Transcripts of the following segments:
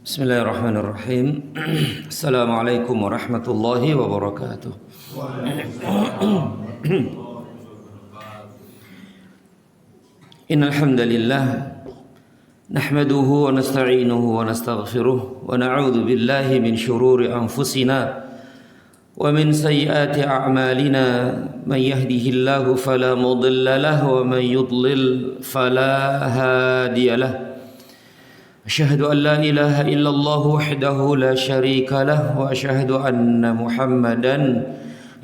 Bismillahirrahmanirrahim. Assalamualaikum warahmatullahi wabarakatuh. Innal hamdalillah nahmaduhu wa nasta'inuhu wa nastaghfiruh wa na'udzu billahi min shururi anfusina wa min sayyiati a'malina man yahdihillahu fala mudilla lahu wa man yudlil fala hadiyalah. أشهد أن لا إله إلا الله وحده لا شريك له وأشهد أن محمدا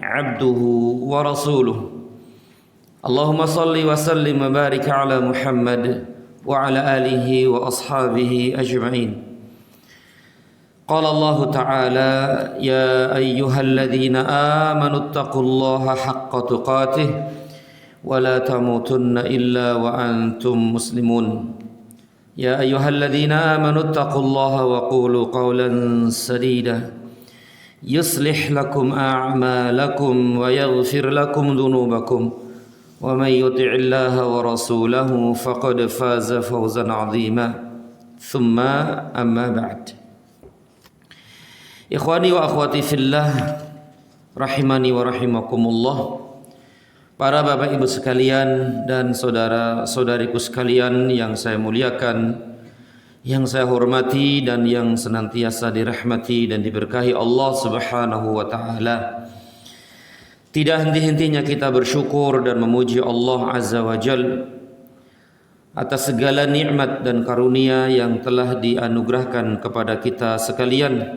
عبده ورسوله اللهم صل وسلم وبارك على محمد وعلى آله وأصحابه أجمعين قال الله تعالى يا أيها الذين آمنوا اتقوا الله حق تقاته ولا تموتن إلا وأنتم مسلمون يا أيها الذين آمنوا اتقوا الله وقولوا قولا سديدا يصلح لكم أعمالكم ويغفر لكم ذنوبكم ومن يطع الله ورسوله فقد فاز فوزا عظيما ثم أما بعد إخواني وأخواتي في الله rahimani wa rahimakumullah. Para bapak ibu sekalian dan saudara-saudariku sekalian yang saya muliakan, yang saya hormati dan yang senantiasa dirahmati dan diberkahi Allah Subhanahu wa taala. Tidak henti-hentinya kita bersyukur dan memuji Allah Azza wa Jalla atas segala nikmat dan karunia yang telah dianugerahkan kepada kita sekalian.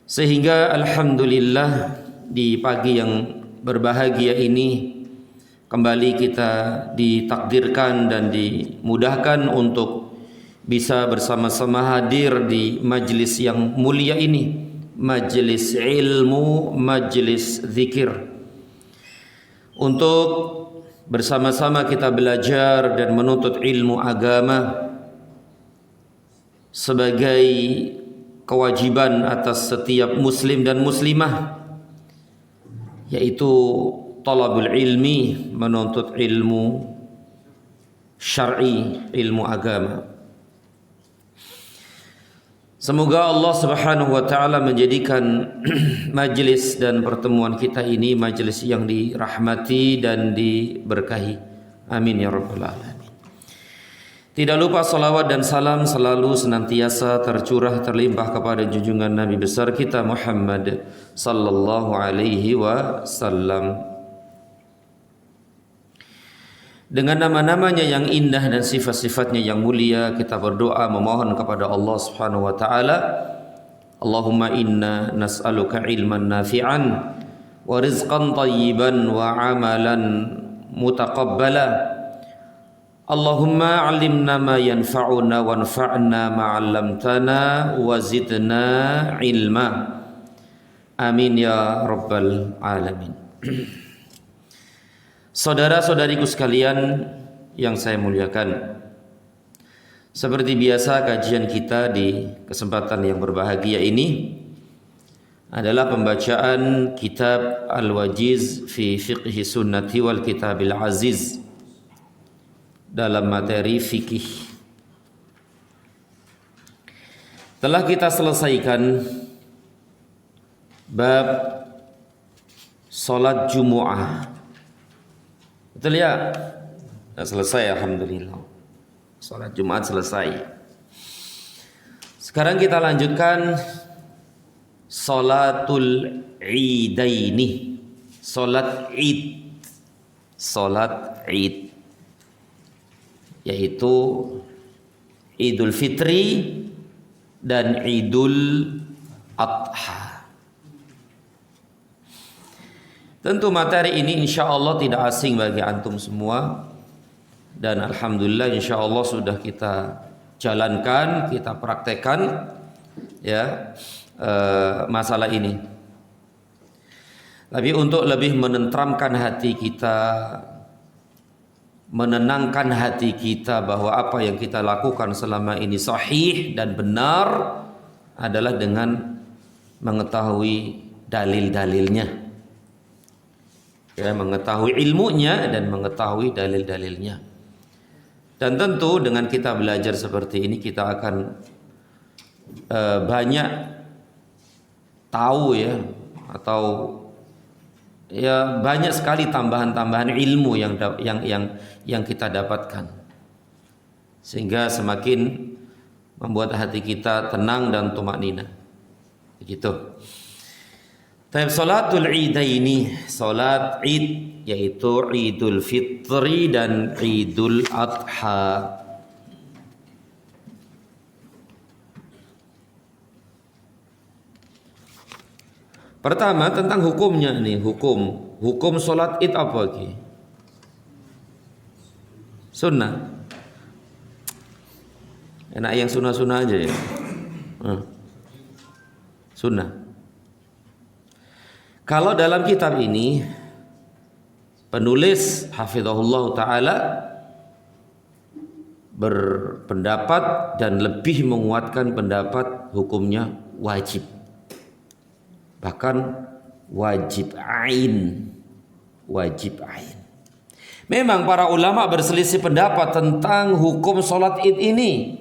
Sehingga alhamdulillah di pagi yang berbahagia ini kembali kita ditakdirkan dan dimudahkan untuk bisa bersama-sama hadir di majlis yang mulia ini, majlis ilmu, majlis zikir, untuk bersama-sama kita belajar dan menuntut ilmu agama sebagai kewajiban atas setiap muslim dan muslimah, yaitu talabul ilmi, menuntut ilmu syar'i, ilmu agama. Semoga Allah Subhanahu wa taala menjadikan majlis dan pertemuan kita ini majlis yang dirahmati dan diberkahi. Amin ya rabbal alamin. Tidak lupa salawat dan salam selalu senantiasa tercurah terlimpah kepada junjungan Nabi besar kita Muhammad sallallahu alaihi wasallam. Dengan nama-namanya yang indah dan sifat-sifatnya yang mulia, kita berdoa memohon kepada Allah Subhanahu wa taala, Allahumma inna nas'aluka ilman nafi'an wa rizqan thayyiban wa amalan mutaqabbala. Allahumma 'allimna ma yanfa'una wanfa'na ma 'allamtana wa zidna ilma. Amin ya rabbal alamin. Saudara-saudariku sekalian yang saya muliakan, seperti biasa kajian kita di kesempatan yang berbahagia ini adalah pembacaan kitab Al-Wajiz fi Fiqhi Sunnati wal Kitabil Aziz dalam materi fikih. Telah kita selesaikan bab salat Jumu'ah. Betul ya? Sudah selesai alhamdulillah. Salat Jumat selesai. Sekarang kita lanjutkan salatul Idaini. Salat Id. Salat Id, yaitu Idul Fitri dan Idul Adha. Tentu materi ini insya Allah tidak asing bagi antum semua, dan alhamdulillah insya Allah sudah kita jalankan, kita praktekkan ya masalah ini. Tapi untuk lebih menenteramkan hati kita, menenangkan hati kita bahwa apa yang kita lakukan selama ini sahih dan benar adalah dengan mengetahui dalil-dalilnya, ya, mengetahui ilmunya dan mengetahui dalil-dalilnya. Dan tentu dengan kita belajar seperti ini kita akan banyak tahu ya, atau ya banyak sekali tambahan-tambahan ilmu yang kita dapatkan, sehingga semakin membuat hati kita tenang dan tumaknina. Begitu. Taib salatul idaini, salat id, yaitu Idul Fitri dan Idul Adha. Pertama tentang hukumnya nih, hukum salat id apa lagi? Sunnah. Enak yang sunnah-sunnah aja ya. Sunnah. Kalau dalam kitab ini penulis hafizahullah taala berpendapat dan lebih menguatkan pendapat hukumnya wajib. Bahkan wajib ain. Memang para ulama berselisih pendapat tentang hukum salat id ini.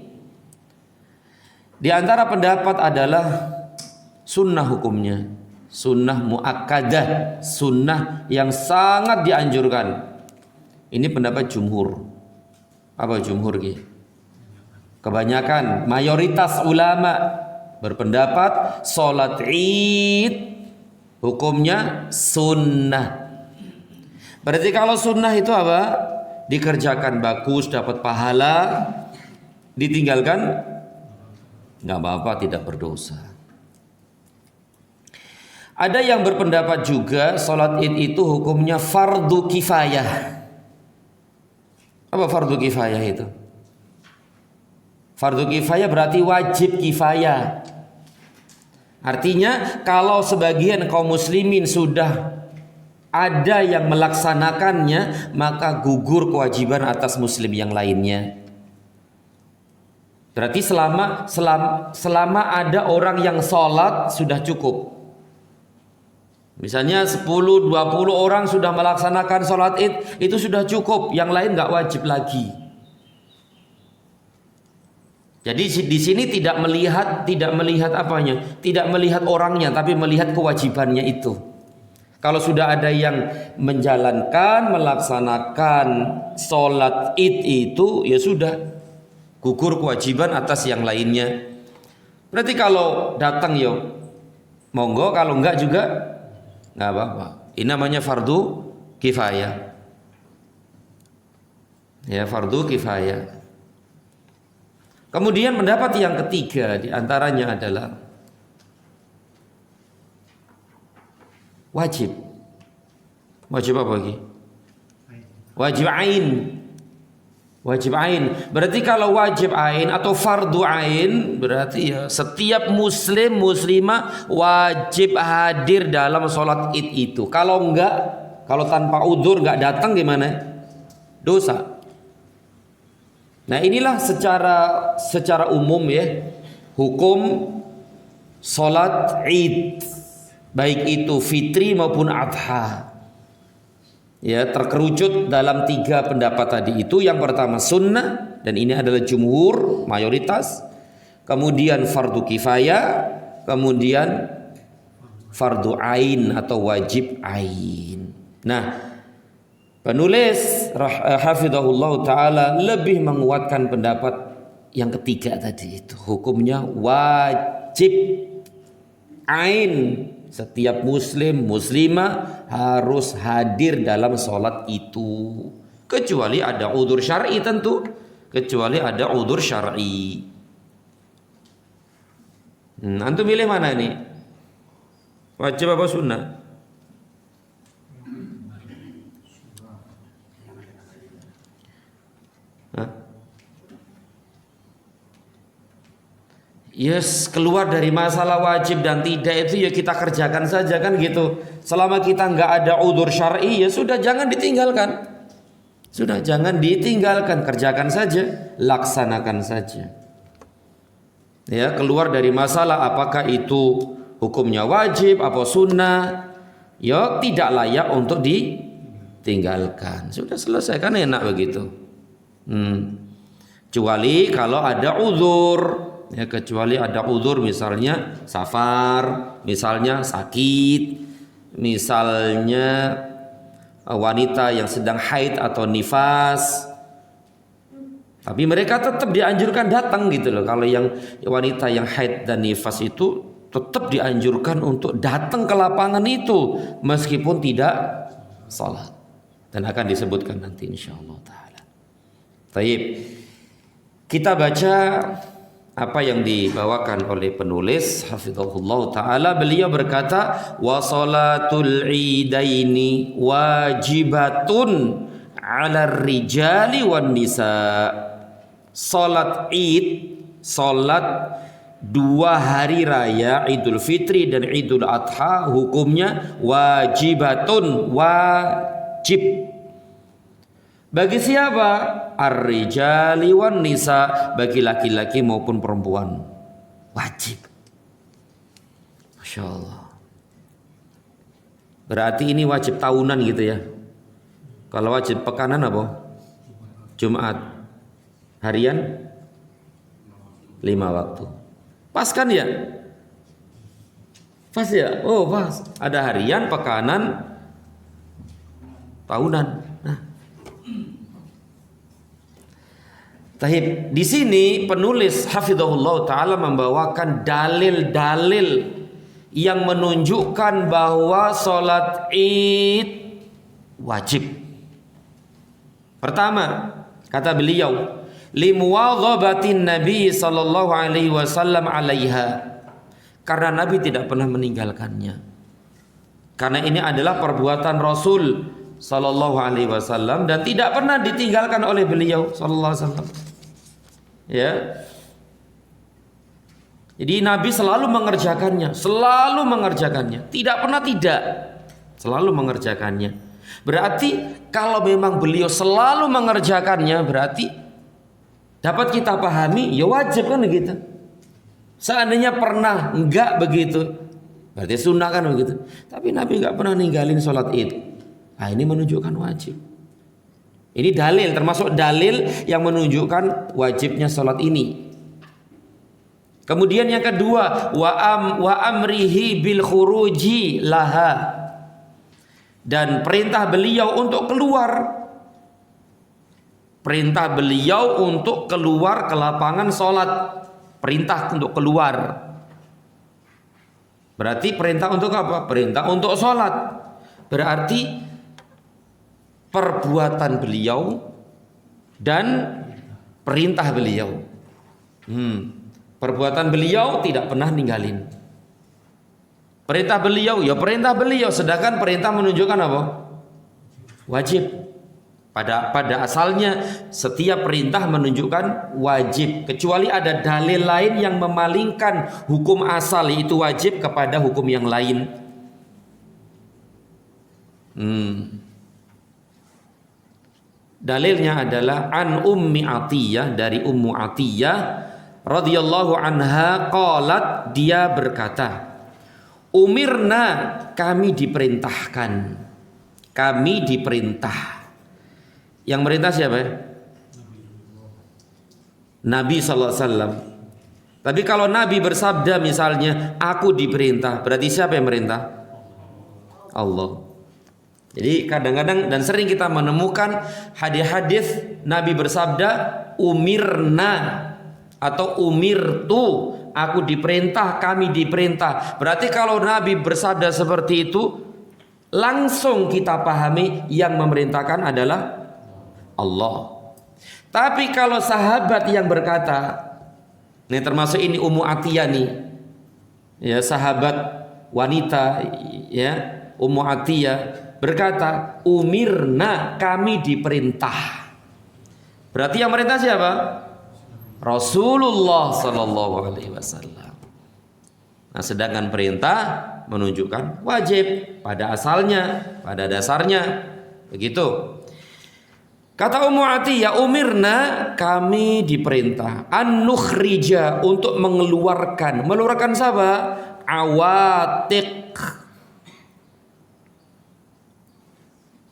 Di antara pendapat adalah sunnah hukumnya, sunnah muakkadah, sunnah yang sangat dianjurkan. Ini pendapat jumhur. Apa jumhur ki? Kebanyakan, mayoritas ulama berpendapat salat id hukumnya sunnah. Berarti kalau sunnah itu apa? Dikerjakan bagus, dapat pahala. Ditinggalkan nggak apa-apa, tidak berdosa. Ada yang berpendapat juga salat id itu hukumnya fardu kifayah. Apa fardu kifayah itu? Fardu kifayah berarti wajib kifayah. Artinya kalau sebagian kaum muslimin sudah ada yang melaksanakannya, maka gugur kewajiban atas muslim yang lainnya. Berarti selama ada orang yang sholat sudah cukup. Misalnya 10-20 orang sudah melaksanakan sholat id, itu sudah cukup, yang lain nggak wajib lagi. Jadi di sini tidak melihat apanya, tidak melihat orangnya, tapi melihat kewajibannya itu. Kalau sudah ada yang menjalankan, melaksanakan sholat id itu, ya sudah gugur kewajiban atas yang lainnya. Berarti kalau datang ya monggo, kalau enggak juga nggak apa-apa. Ini namanya fardu kifayah. Ya, fardu kifayah. Kemudian pendapat yang ketiga diantaranya adalah wajib. Wajib apa lagi? Wajib ain. Wajib ain. Berarti kalau wajib ain atau fardu ain, berarti ya setiap muslim muslimah wajib hadir dalam sholat id itu. Kalau enggak, kalau tanpa udzur enggak datang gimana? Dosa. Nah, inilah secara umum ya hukum sholat id, baik itu fitri maupun adha. Ya, terkerucut dalam 3 pendapat tadi itu. Yang pertama sunnah, dan ini adalah jumhur, mayoritas. Kemudian fardu kifayah, kemudian fardu ain atau wajib ain. Nah, penulis hafizahullah taala lebih menguatkan pendapat yang ketiga tadi itu, hukumnya wajib ain. Setiap muslim muslimah harus hadir dalam sholat itu, kecuali ada udzur syar'i tentu, kecuali ada udzur syar'i. Antum pilih mana ini? Wajib apa sunnah? Yes, keluar dari masalah wajib dan tidak itu ya kita kerjakan saja kan gitu. Selama kita nggak ada udzur syar'i ya sudah jangan ditinggalkan. Sudah jangan ditinggalkan, kerjakan saja, laksanakan saja. Ya, keluar dari masalah apakah itu hukumnya wajib apa sunnah, ya tidak layak untuk ditinggalkan. Sudah selesai kan, enak begitu. Kecuali kalau ada udzur. ya, kecuali ada uzur, misalnya safar, misalnya sakit, misalnya wanita yang sedang haid atau nifas. Tapi mereka tetap dianjurkan datang gitu loh. Kalau yang wanita yang haid dan nifas itu tetap dianjurkan untuk datang ke lapangan itu meskipun tidak salat, dan akan disebutkan nanti insyaallah taala. Taib. Kita baca apa yang dibawakan oleh penulis hafizahullah taala. Beliau berkata, wa salatul idaini wajibatun 'ala rijali wan nisa. Salat Id, salat 2 hari raya Idul Fitri dan Idul Adha hukumnya wajibatun, wajib. Bagi siapa? Ar-rijali wan nisa, bagi laki-laki maupun perempuan. Wajib. Masya Allah. Berarti ini wajib tahunan gitu ya. Kalau wajib pekanan apa? Jumat. Harian 5 waktu. Pas kan ya? Pas ya? Oh pas. Ada harian, pekanan, tahunan. Nah. Tahib. Di sini penulis hafizahullah taala membawakan dalil-dalil yang menunjukkan bahwa salat Id wajib. Pertama, kata beliau, limuwadhabatin Nabi sallallahu alaihi wasallam 'alaiha, karena Nabi tidak pernah meninggalkannya. Karena ini adalah perbuatan Rasul sallallahu alaihi wasallam dan tidak pernah ditinggalkan oleh beliau sallallahu alaihi wasallam. Ya. Jadi Nabi selalu mengerjakannya, tidak pernah tidak, selalu mengerjakannya. Berarti kalau memang beliau selalu mengerjakannya, berarti dapat kita pahami ya wajib kan begitu. Seandainya pernah enggak begitu, berarti sunnah kan begitu. Tapi Nabi enggak pernah ninggalin sholat Id. Nah, ini menunjukkan wajib. Ini dalil, termasuk dalil yang menunjukkan wajibnya sholat ini. Kemudian yang kedua, wa amrihi bil khuruji laha, dan perintah beliau untuk keluar. Perintah beliau untuk keluar ke lapangan sholat. Perintah untuk keluar. Berarti perintah untuk apa? Perintah untuk sholat. Berarti perbuatan beliau dan perintah beliau. Perbuatan beliau tidak pernah ninggalin. Perintah beliau, ya perintah beliau. Sedangkan perintah menunjukkan apa? Wajib. Pada asalnya setiap perintah menunjukkan wajib, kecuali ada dalil lain yang memalingkan hukum asal itu wajib kepada hukum yang lain. Dalilnya adalah an Ummi Atiyah, dari Ummu Atiyah radhiyallahu anha qalat, dia berkata, umirna, kami diperintahkan. Kami diperintah. Yang merintah siapa? Nabi sallallahu alaihi wasallam. Tapi kalau Nabi bersabda misalnya, aku diperintah, berarti siapa yang merintah? Allah. Jadi kadang-kadang dan sering kita menemukan hadis-hadis Nabi bersabda umirna atau umirtu, aku diperintah, kami diperintah. Berarti kalau Nabi bersabda seperti itu, langsung kita pahami yang memerintahkan adalah Allah. Tapi kalau sahabat yang berkata, ini termasuk ini Ummu Atiyah nih, ya, sahabat wanita, ya, Ummu Atiyah berkata, umirna, kami diperintah. Berarti yang merintah siapa? Rasulullah sallallahu alaihi wasallam. Nah, sedangkan perintah menunjukkan wajib pada asalnya, pada dasarnya. Begitu. Kata Ummu Atiyah, umirna, kami diperintah an-nukhrija, untuk mengeluarkan. Mengeluarkan siapa? Awatiq.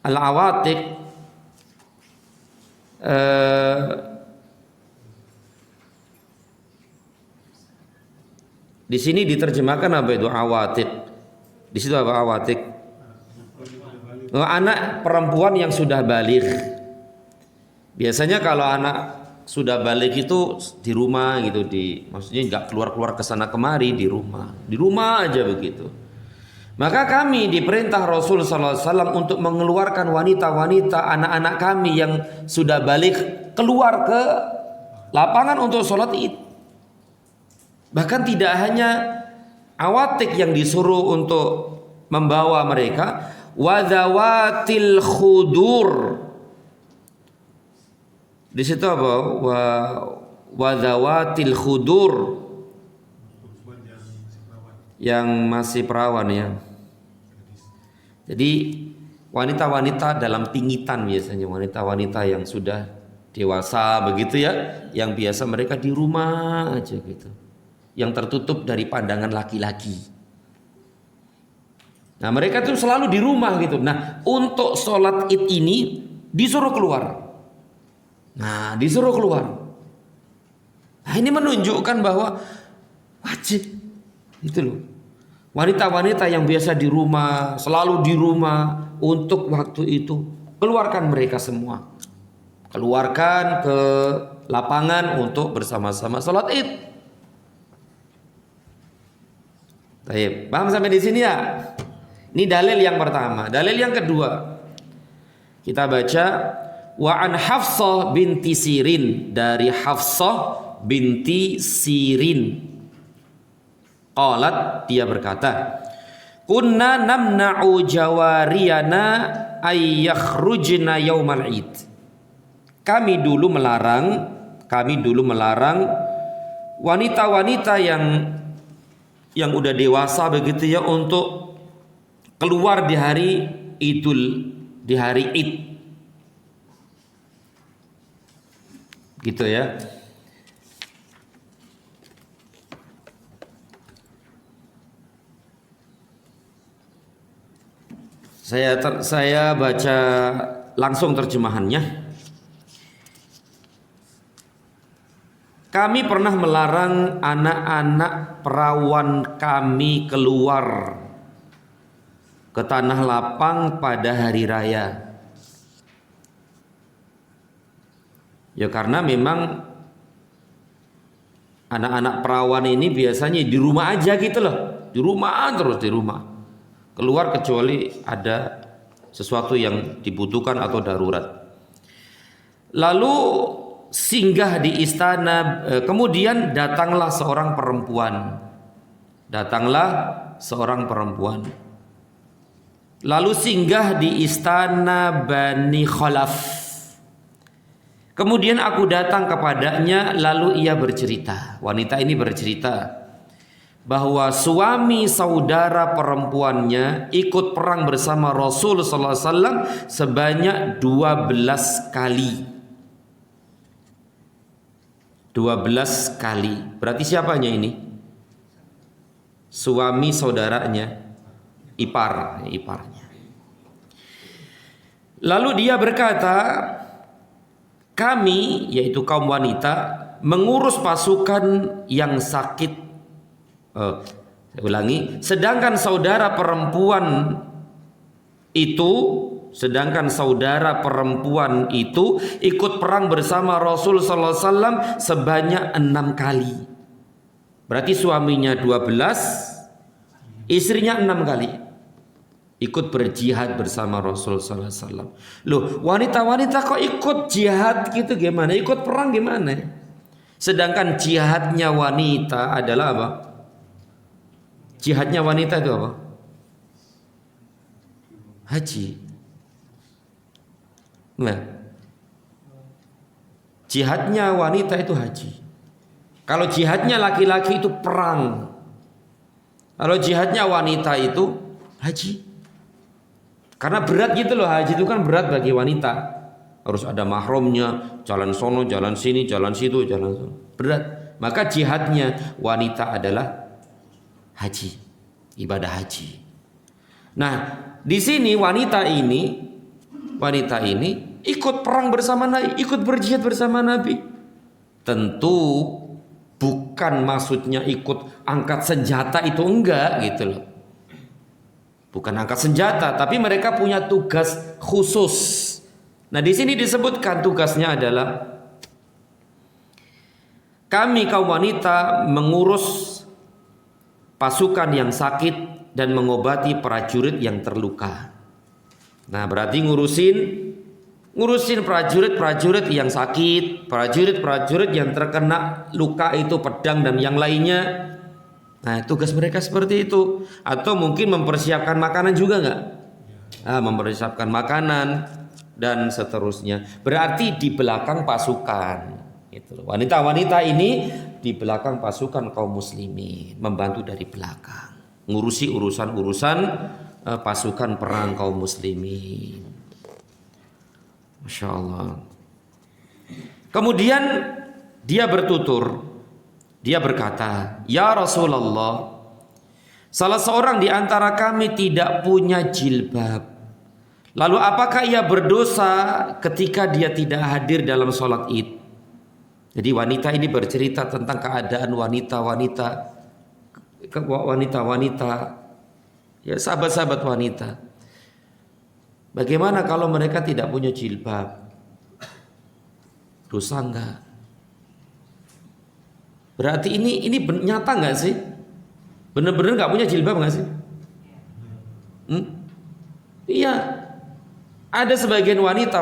Al-awatiq Di sini diterjemahkan apa itu awatik. Di situ apa awatik? Anak perempuan yang sudah balik. Biasanya kalau anak sudah balik itu di rumah gitu, maksudnya nggak keluar ke sana kemari, di rumah aja begitu. Maka kami diperintah Rasul sallallahu alaihi wasallam untuk mengeluarkan wanita-wanita anak-anak kami yang sudah balik keluar ke lapangan untuk sholat Id. Bahkan tidak hanya awatik yang disuruh untuk membawa mereka, wadzawatil khudur. Di situ apa? Wadzawatil khudur, yang masih perawan ya. Jadi wanita-wanita dalam pingitan biasanya, wanita-wanita yang sudah dewasa begitu ya, yang biasa mereka di rumah aja gitu, yang tertutup dari pandangan laki-laki. Nah mereka tuh selalu di rumah gitu. Nah untuk sholat Id ini disuruh keluar. Nah ini menunjukkan bahwa wajib itu loh. Wanita-wanita yang biasa di rumah, selalu di rumah, untuk waktu itu keluarkan mereka semua. Keluarkan ke lapangan untuk bersama-sama sholat Id. Baik, paham sampai di sini ya? Ini dalil yang pertama. Dalil yang kedua, kita baca wa an Hafsah binti Sirin, dari Hafsah binti Sirin. Qalat, dia berkata, kunna namna'u jawariyana ay yakhrujna yaumal Id. Kami dulu melarang wanita-wanita yang udah dewasa begitu ya untuk keluar di hari Id. Gitu ya. Saya baca langsung terjemahannya. Kami pernah melarang anak-anak perawan kami keluar ke tanah lapang pada hari raya. Ya karena memang anak-anak perawan ini biasanya di rumah aja gitu loh. Di rumah. Keluar kecuali ada sesuatu yang dibutuhkan atau darurat. Lalu singgah di istana, kemudian datanglah seorang perempuan. Lalu singgah di istana Bani Khalaf. Kemudian aku datang kepadanya, lalu ia bercerita. Wanita ini bercerita bahwa suami saudara perempuannya ikut perang bersama Rasul sallallahu alaihi wasallam sebanyak 12 kali. 12 kali. Berarti siapanya ini? Suami saudaranya, iparnya. Lalu dia berkata, kami, yaitu kaum wanita, mengurus pasukan yang sakit. Saya ulangi, sedangkan saudara perempuan itu ikut perang bersama Rasul sallallahu alaihi wasallam sebanyak 6 kali. Berarti suaminya 12, istrinya 6 kali ikut berjihad bersama Rasul sallallahu alaihi wasallam. Loh, wanita-wanita kok ikut jihad gitu gimana? Ikut perang gimana? Sedangkan jihadnya wanita adalah apa? Jihadnya wanita itu apa? Haji. Nah, jihadnya wanita itu haji. Kalau jihadnya laki-laki itu perang. Kalau jihadnya wanita itu haji. Karena berat gitu loh, haji itu kan berat bagi wanita. Harus ada mahramnya, jalan sono, jalan sini, jalan situ, jalan sono. Berat. Maka jihadnya wanita adalah haji, ibadah haji. Nah, di sini wanita ini ikut perang bersama Nabi, ikut berjihad bersama Nabi. Tentu bukan maksudnya ikut angkat senjata itu enggak gitu loh. Bukan angkat senjata, tapi mereka punya tugas khusus. Nah, di sini disebutkan tugasnya adalah kami kaum wanita mengurus pasukan yang sakit dan mengobati prajurit yang terluka. Nah, berarti ngurusin prajurit-prajurit yang sakit, prajurit-prajurit yang terkena luka itu pedang dan yang lainnya. Nah, tugas mereka seperti itu. Atau mungkin mempersiapkan makanan juga enggak? Mempersiapkan makanan dan seterusnya. Berarti di belakang pasukan. Gitu. Wanita-wanita ini di belakang pasukan kaum muslimin, membantu dari belakang, ngurusi urusan-urusan pasukan perang kaum muslimin. Masya Allah. Kemudian dia bertutur. Dia berkata, "Ya Rasulullah, salah seorang di antara kami tidak punya jilbab. Lalu apakah ia berdosa ketika dia tidak hadir dalam sholat id?" Jadi wanita ini bercerita tentang keadaan wanita-wanita, ya sahabat-sahabat wanita. Bagaimana kalau mereka tidak punya jilbab? Dosa enggak? Berarti ini nyata nggak sih? Bener-bener nggak punya jilbab nggak sih? Iya. Ada sebagian wanita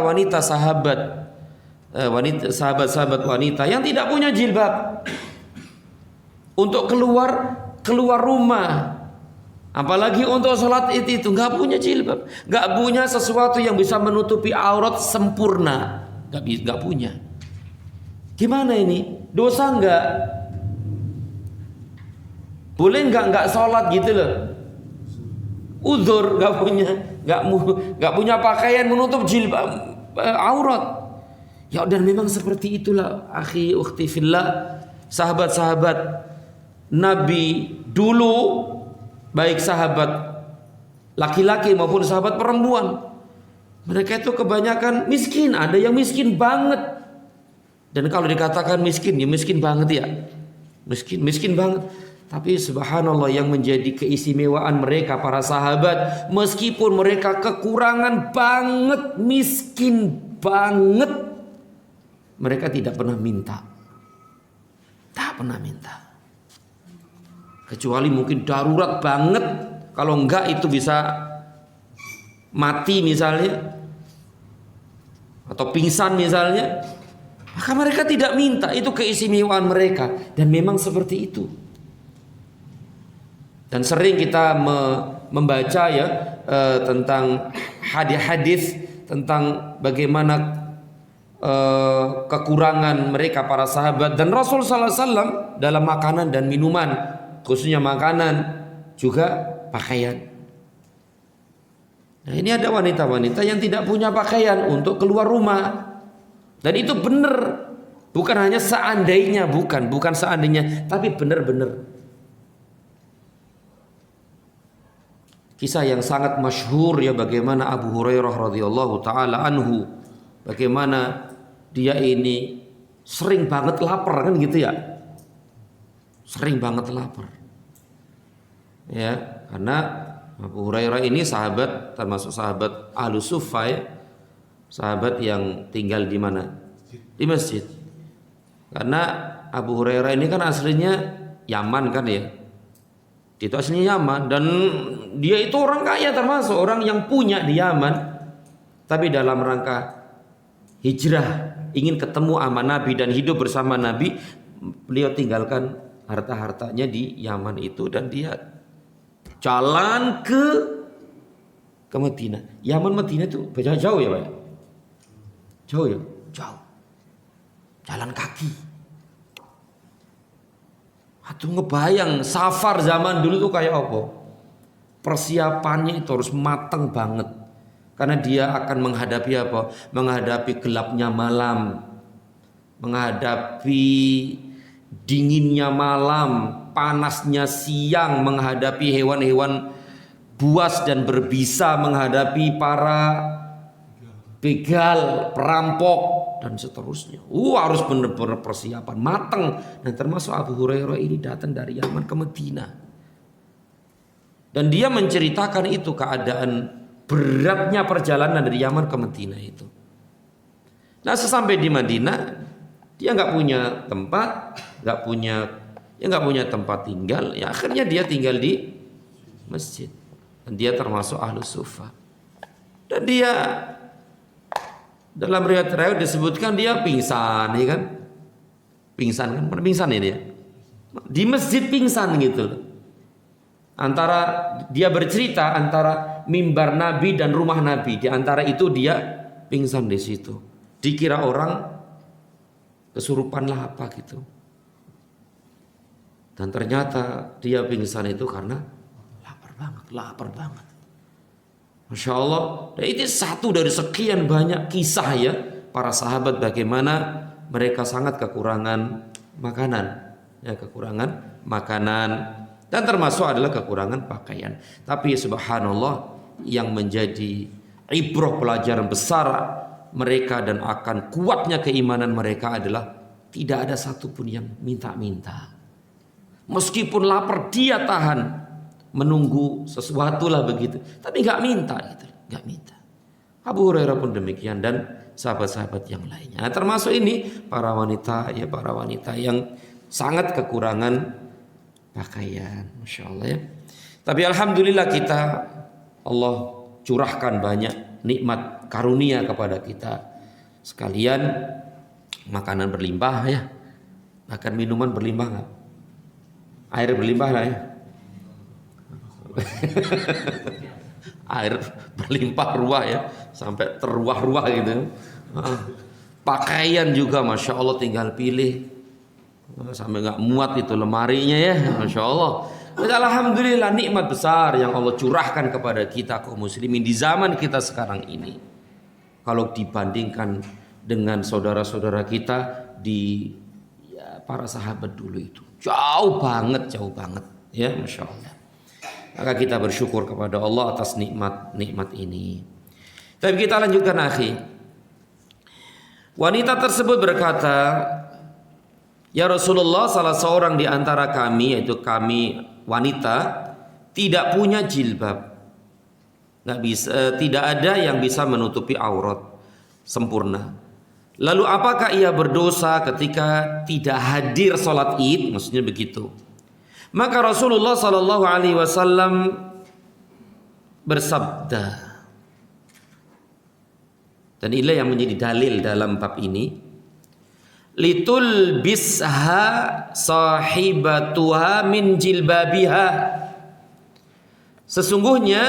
sahabat-sahabat wanita yang tidak punya jilbab untuk keluar rumah, apalagi untuk sholat itu nggak punya jilbab, nggak punya sesuatu yang bisa menutupi aurat sempurna, nggak punya. Gimana ini? Dosa nggak? Boleh nggak sholat gitu loh? Udzur nggak punya pakaian menutup jilbab aurat. Ya dan memang seperti itulah akhi ukhti fillah, sahabat-sahabat Nabi dulu, baik sahabat laki-laki maupun sahabat perempuan. Mereka itu kebanyakan miskin, ada yang miskin banget. Dan kalau dikatakan miskin, ya miskin banget ya. Miskin banget. Tapi subhanallah, yang menjadi keistimewaan mereka para sahabat, meskipun mereka kekurangan banget, miskin banget, mereka tidak pernah minta. Tak pernah minta. Kecuali mungkin darurat banget, kalau enggak itu bisa mati misalnya, atau pingsan misalnya, maka mereka tidak minta. Itu keistimewaan mereka, dan memang seperti itu. Dan sering kita membaca ya tentang hadis-hadis tentang bagaimana kekurangan mereka para sahabat dan Rasul sallallahu alaihi wasallam dalam makanan dan minuman, khususnya makanan juga pakaian. Nah, ini ada wanita-wanita yang tidak punya pakaian untuk keluar rumah. Dan itu benar. Bukan hanya seandainya, bukan seandainya, tapi benar-benar. Kisah yang sangat masyhur ya, bagaimana Abu Hurairah radhiyallahu taala anhu, bagaimana dia ini sering banget lapar, kan gitu ya. Sering banget lapar. Ya, karena Abu Hurairah ini sahabat, termasuk sahabat Ahlus Suffah ya. Sahabat yang tinggal di mana? Di masjid. Karena Abu Hurairah ini kan aslinya Yaman kan ya. Dia itu aslinya Yaman, dan dia itu orang kaya, termasuk orang yang punya di Yaman. Tapi dalam rangka hijrah, ingin ketemu sama Nabi dan hidup bersama Nabi, beliau tinggalkan harta-hartanya di Yaman itu dan dia jalan ke Madinah. Yaman Madinah itu beda jauh ya, Pak? Jauh ya? Jauh. Jalan kaki. Aduh, ngebayang safar zaman dulu tuh kayak apa? Persiapannya itu harus matang banget. Karena dia akan menghadapi apa? Menghadapi gelapnya malam, menghadapi dinginnya malam, panasnya siang, menghadapi hewan-hewan buas dan berbisa, menghadapi para begal, perampok, dan seterusnya. Harus benar-benar persiapan matang. Dan termasuk Abu Hurairah ini datang dari Yaman ke Madinah. Dan dia menceritakan itu keadaan beratnya perjalanan dari Yaman ke Madinah itu. Nah, sesampai di Madinah, dia nggak punya tempat, nggak punya tempat tinggal. Ya akhirnya dia tinggal di masjid. Dan dia termasuk Ahlus Suffah. Dan dia dalam riwayat disebutkan dia pingsan, ya kan? Pingsan ini ya. Di masjid pingsan gitu loh. Antara dia bercerita antara mimbar Nabi dan rumah Nabi, di antara itu dia pingsan di situ. Dikira orang kesurupan lah apa gitu. Dan ternyata dia pingsan itu karena lapar banget. Masya Allah. Dan itu satu dari sekian banyak kisah ya para sahabat bagaimana mereka sangat kekurangan makanan. Ya, kekurangan makanan. Dan termasuk adalah kekurangan pakaian. Tapi subhanallah, yang menjadi ibrah pelajaran besar mereka dan akan kuatnya keimanan mereka adalah tidak ada satupun yang minta-minta. Meskipun lapar dia tahan menunggu sesuatu lah begitu, tapi nggak minta gitu, nggak minta. Abu Hurairah pun demikian dan sahabat-sahabat yang lainnya. Nah, termasuk ini para wanita yang sangat kekurangan pakaian, masya Allah ya. Tapi alhamdulillah kita, Allah curahkan banyak nikmat karunia kepada kita sekalian. Makanan berlimpah ya, makan minuman berlimpah nggak? Air berlimpah lah ya. Air berlimpah ruah ya, sampai terruah-ruah gitu. Pakaian juga masya Allah tinggal pilih, sampai nggak muat itu lemarinya ya, masya Allah. Alhamdulillah nikmat besar yang Allah curahkan kepada kita kaum muslimin di zaman kita sekarang ini. Kalau dibandingkan dengan saudara-saudara kita di para sahabat dulu itu jauh banget ya, masya Allah. Maka kita bersyukur kepada Allah atas nikmat ini. Tapi kita lanjutkan akhi. Wanita tersebut berkata, ya Rasulullah, salah seorang di antara kami, yaitu kami wanita, tidak punya jilbab. Tidak ada yang bisa menutupi aurat sempurna. Lalu apakah ia berdosa ketika tidak hadir sholat id? Maksudnya begitu. Maka Rasulullah Sallallahu Alaihi Wasallam bersabda, dan inilah yang menjadi dalil dalam bab ini, litul bisha sahibatuha min jilbabiha. Sesungguhnya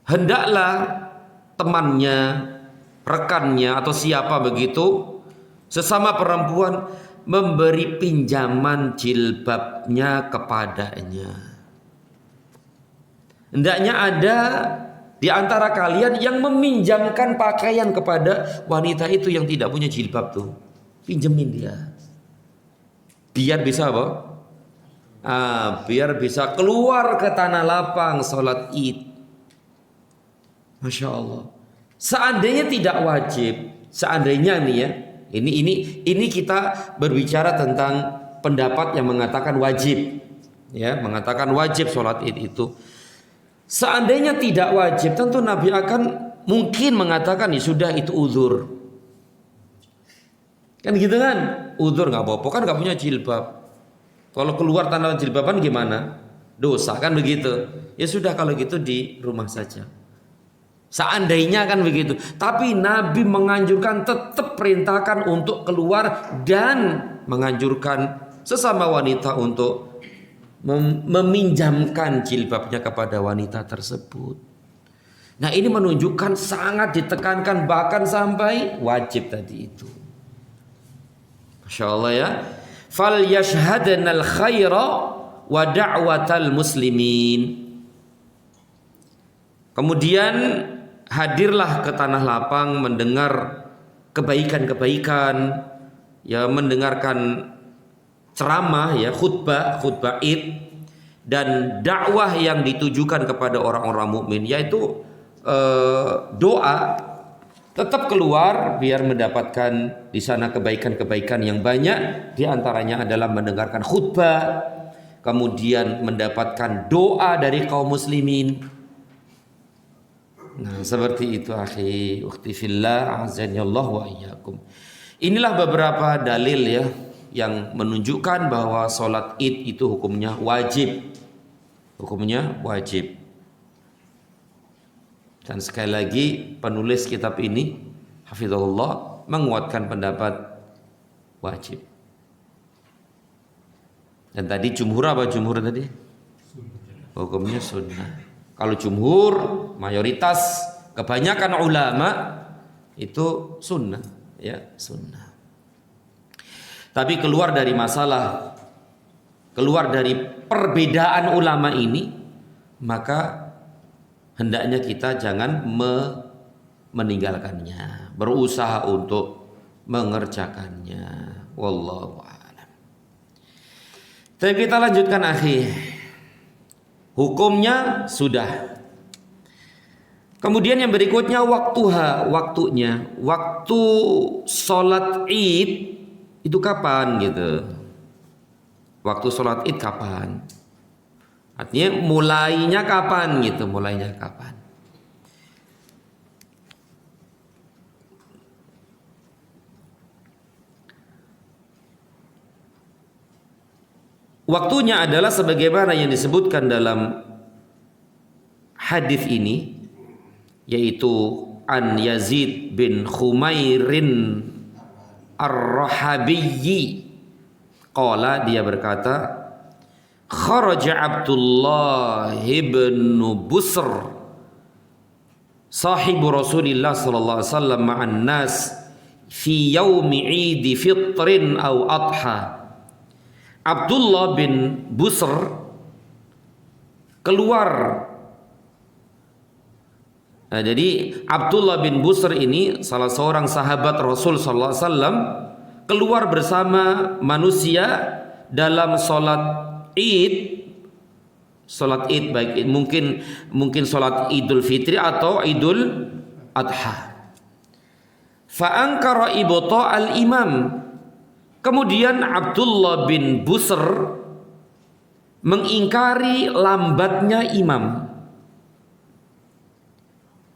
hendaklah temannya, rekannya atau siapa begitu, sesama perempuan memberi pinjaman jilbabnya kepadanya. Hendaknya ada di antara kalian yang meminjamkan pakaian kepada wanita itu yang tidak punya jilbab tuh. Pinjemin dia. Biar bisa apa? Biar bisa keluar ke tanah lapang sholat id. Masya Allah. Seandainya tidak wajib, seandainya nih ya, ini kita berbicara tentang pendapat yang mengatakan wajib, ya, mengatakan wajib sholat id itu. Seandainya tidak wajib, tentu Nabi akan mungkin mengatakan ya sudah itu uzur. Kan gitu kan? Uzur nggak apa-apa, kan nggak punya jilbab. Kalau keluar tanpa jilbaban gimana? Dosa kan begitu. Ya sudah kalau gitu di rumah saja. Seandainya kan begitu. Tapi Nabi menganjurkan, tetap perintahkan untuk keluar dan menganjurkan sesama wanita untuk meminjamkan jilbabnya kepada wanita tersebut. Nah, ini menunjukkan sangat ditekankan bahkan sampai wajib tadi itu. Masya Allah ya. Fal yashhadanal khaira wa da'watal muslimin. Kemudian hadirlah ke tanah lapang mendengar kebaikan-kebaikan, ya, mendengarkan ceramah, ya, khutbah id dan dakwah yang ditujukan kepada orang-orang mukmin, yaitu doa, tetap keluar biar mendapatkan di sana kebaikan-kebaikan yang banyak. Di antaranya adalah mendengarkan khutbah, kemudian mendapatkan doa dari kaum muslimin. Nah, seperti itu akhi, ukhti fillah, azanillah wa iyyakum. Inilah beberapa dalil ya yang menunjukkan bahwa sholat Id itu hukumnya wajib. Hukumnya wajib. Dan sekali lagi penulis kitab ini hafizahullah menguatkan pendapat wajib. Dan tadi jumhur apa jumhur tadi? Hukumnya sunnah. Kalau jumhur, mayoritas, kebanyakan ulama itu sunnah, ya sunnah. Tapi keluar dari masalah, keluar dari perbedaan ulama ini, maka hendaknya kita jangan meninggalkannya, berusaha untuk mengerjakannya. Wallahu a'lam. Tapi kita lanjutkan akhi. Hukumnya sudah. Kemudian yang berikutnya waktunya. Waktu sholat Id itu kapan gitu? Waktu sholat Id kapan? Artinya mulainya kapan gitu? Mulainya kapan? Waktunya adalah sebagaimana yang disebutkan dalam hadis ini, yaitu an Yazid bin Khumairin Ar-Rahabiyyi qala, dia berkata, kharaja Abdullah ibn Busr sahibu Rasulillah sallallahu alaihi wasallam ma'an nas fi yaumi Idi fitrin aw adha. Abdullah bin Busr keluar. Nah, jadi Abdullah bin Busr ini salah seorang sahabat Rasul sallallahu alaihi wasallam keluar bersama manusia dalam sholat Id. Sholat Id baik mungkin sholat Idul Fitri atau Idul Adha. Fa ankara ibta al-imam. Kemudian Abdullah bin Busr mengingkari lambatnya imam.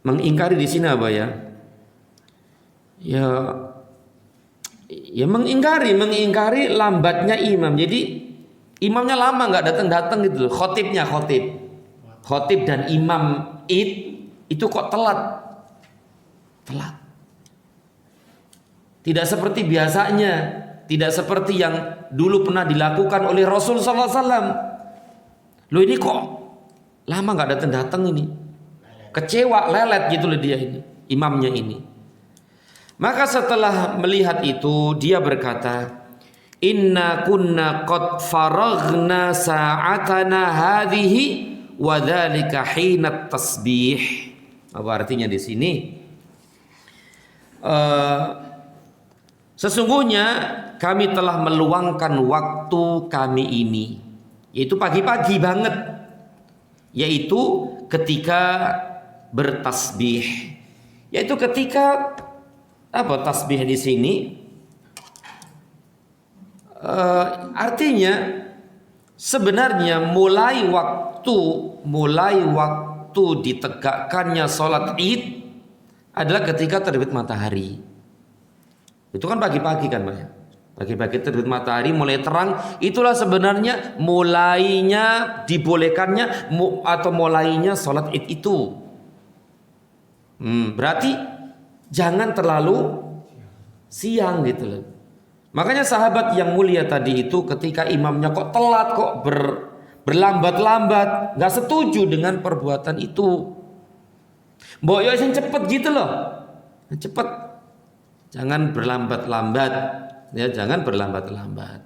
Mengingkari di sini apa ya? Ya mengingkari lambatnya imam. Jadi imamnya lama nggak datang gitu loh. Khotib dan imam Id itu kok telat. Tidak seperti biasanya. Tidak seperti yang dulu pernah dilakukan oleh Rasul sallallahu alaihi wasallam. Loh ini kok lama nggak datang ini. Kecewa, lelet gitu loh dia ini, imamnya ini. Maka setelah melihat itu dia berkata, inna kunna qad faraghna sa'atana hadhihi wa dzalika hina tasbih. Apa artinya di sini? Sesungguhnya kami telah meluangkan waktu kami ini, yaitu pagi-pagi banget, yaitu ketika bertasbih. Yaitu ketika apa tasbih di sini? Artinya sebenarnya mulai waktu ditegakkannya sholat Id adalah ketika terbit matahari. Itu kan pagi-pagi kan Pak ya? Pagi-pagi terbit matahari mulai terang, itulah sebenarnya mulainya dibolehkannya atau mulainya sholat Id itu. Berarti jangan terlalu siang gitu loh. Makanya sahabat yang mulia tadi itu ketika imamnya kok telat, kok berlambat-lambat, nggak setuju dengan perbuatan itu. Mbok yo sing cepet gitu loh, cepet, jangan berlambat-lambat, ya jangan berlambat-lambat.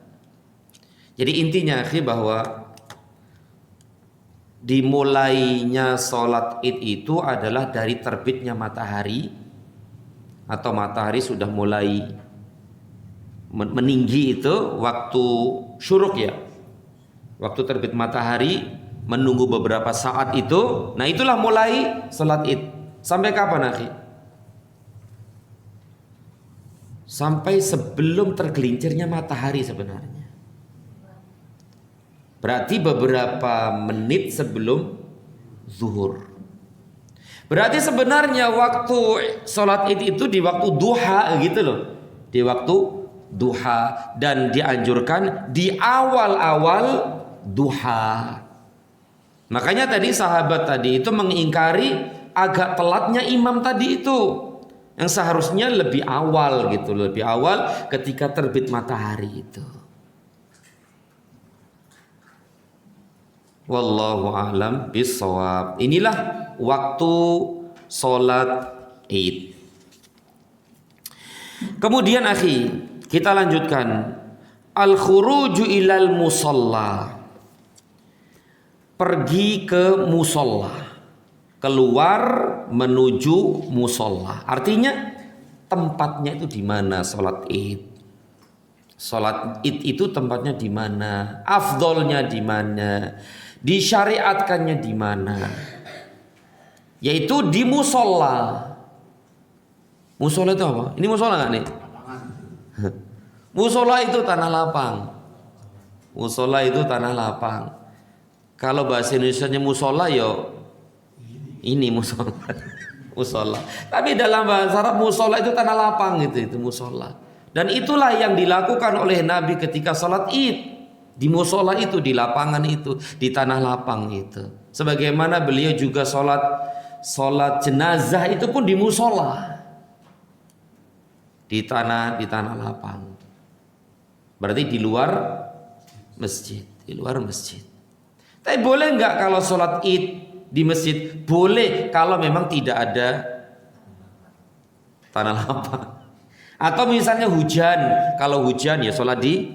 Jadi intinya akhi bahwa dimulainya sholat Id itu adalah dari terbitnya matahari atau matahari sudah mulai meninggi, itu waktu syuruk ya, waktu terbit matahari menunggu beberapa saat itu, nah itulah mulai sholat Id Sampai kapan, akhi? Sampai sebelum tergelincirnya matahari sebenarnya. Berarti beberapa menit sebelum zuhur. Berarti sebenarnya waktu sholat id itu di waktu duha gitu loh. Di waktu duha, dan dianjurkan di awal-awal duha. Makanya tadi sahabat tadi itu mengingkari agak telatnya imam tadi itu, yang seharusnya lebih awal gitu, lebih awal ketika terbit matahari itu. Wallahu a'lam bishawab. Inilah waktu sholat id. Kemudian akhi, kita lanjutkan. Al-khuruju ilal musalla. Pergi ke musolla, keluar menuju musolla. Artinya tempatnya itu di mana sholat id? Sholat id itu tempatnya di mana? Afdolnya di mana? Disyariatkannya di mana? Yaitu di musolla. Musolla itu apa? Ini musolla nggak nih? Musolla itu tanah lapang. Musolla itu tanah lapang. Kalau bahasa Indonesianya musola, yo ini musola. Musola. Tapi dalam bahasa Arab musola itu tanah lapang gitu, itu musola. Dan itulah yang dilakukan oleh Nabi ketika sholat id. Di musola itu, di lapangan itu, di tanah lapang itu. Sebagaimana beliau juga sholat jenazah itu pun di musola. Di tanah lapang. Berarti di luar masjid, di luar masjid. Tapi boleh nggak kalau sholat id di masjid? Boleh kalau memang tidak ada tanah lapang. Atau misalnya hujan, kalau hujan ya sholat di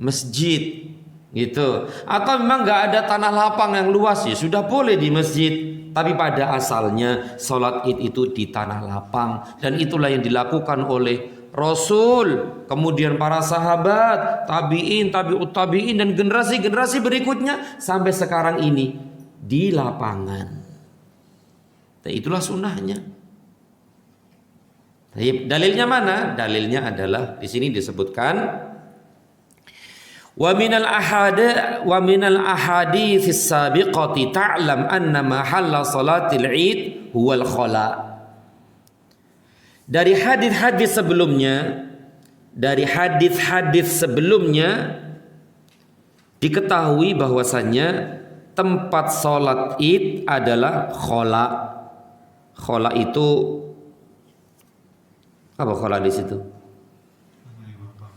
masjid gitu. Atau memang nggak ada tanah lapang yang luas, ya sudah boleh di masjid. Tapi pada asalnya sholat id itu di tanah lapang, dan itulah yang dilakukan oleh Rasul, kemudian para sahabat, tabi'in, tabi'ut tabi'in, dan generasi-generasi berikutnya sampai sekarang ini di lapangan. Dan itulah sunnahnya. Dalilnya mana? Dalilnya adalah di sini disebutkan wa minal ahadits sabiqati ta'lam anna mahalla salatil id huwal khala. Dari hadis-hadis sebelumnya, diketahui bahwasannya tempat sholat id adalah khola. Khola itu apa? Khola di situ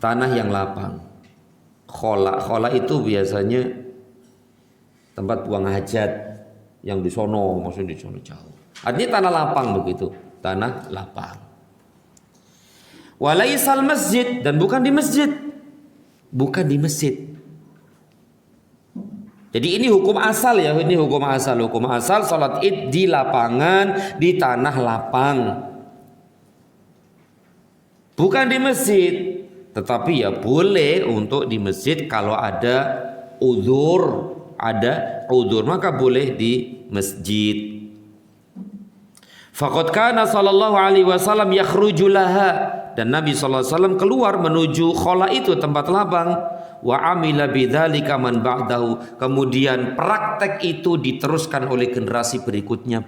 tanah yang lapang. Khola itu biasanya tempat buang hajat yang di sono, maksudnya di sono jauh. Artinya tanah lapang begitu, tanah lapang. Walaisal masjid, dan bukan di masjid. Bukan di masjid. Jadi ini hukum asal ya, ini hukum asal. Hukum asal salat id di lapangan, di tanah lapang. Bukan di masjid. Tetapi ya boleh untuk di masjid kalau ada udzur, maka boleh di masjid. Faqad kana sallallahu alaihi wasallam yakhruju laha, dan Nabi sallallahu alaihi wasallam keluar menuju khola itu, tempat lapang. Wa amila bidzalika man ba'dahu, kemudian praktek itu diteruskan oleh generasi berikutnya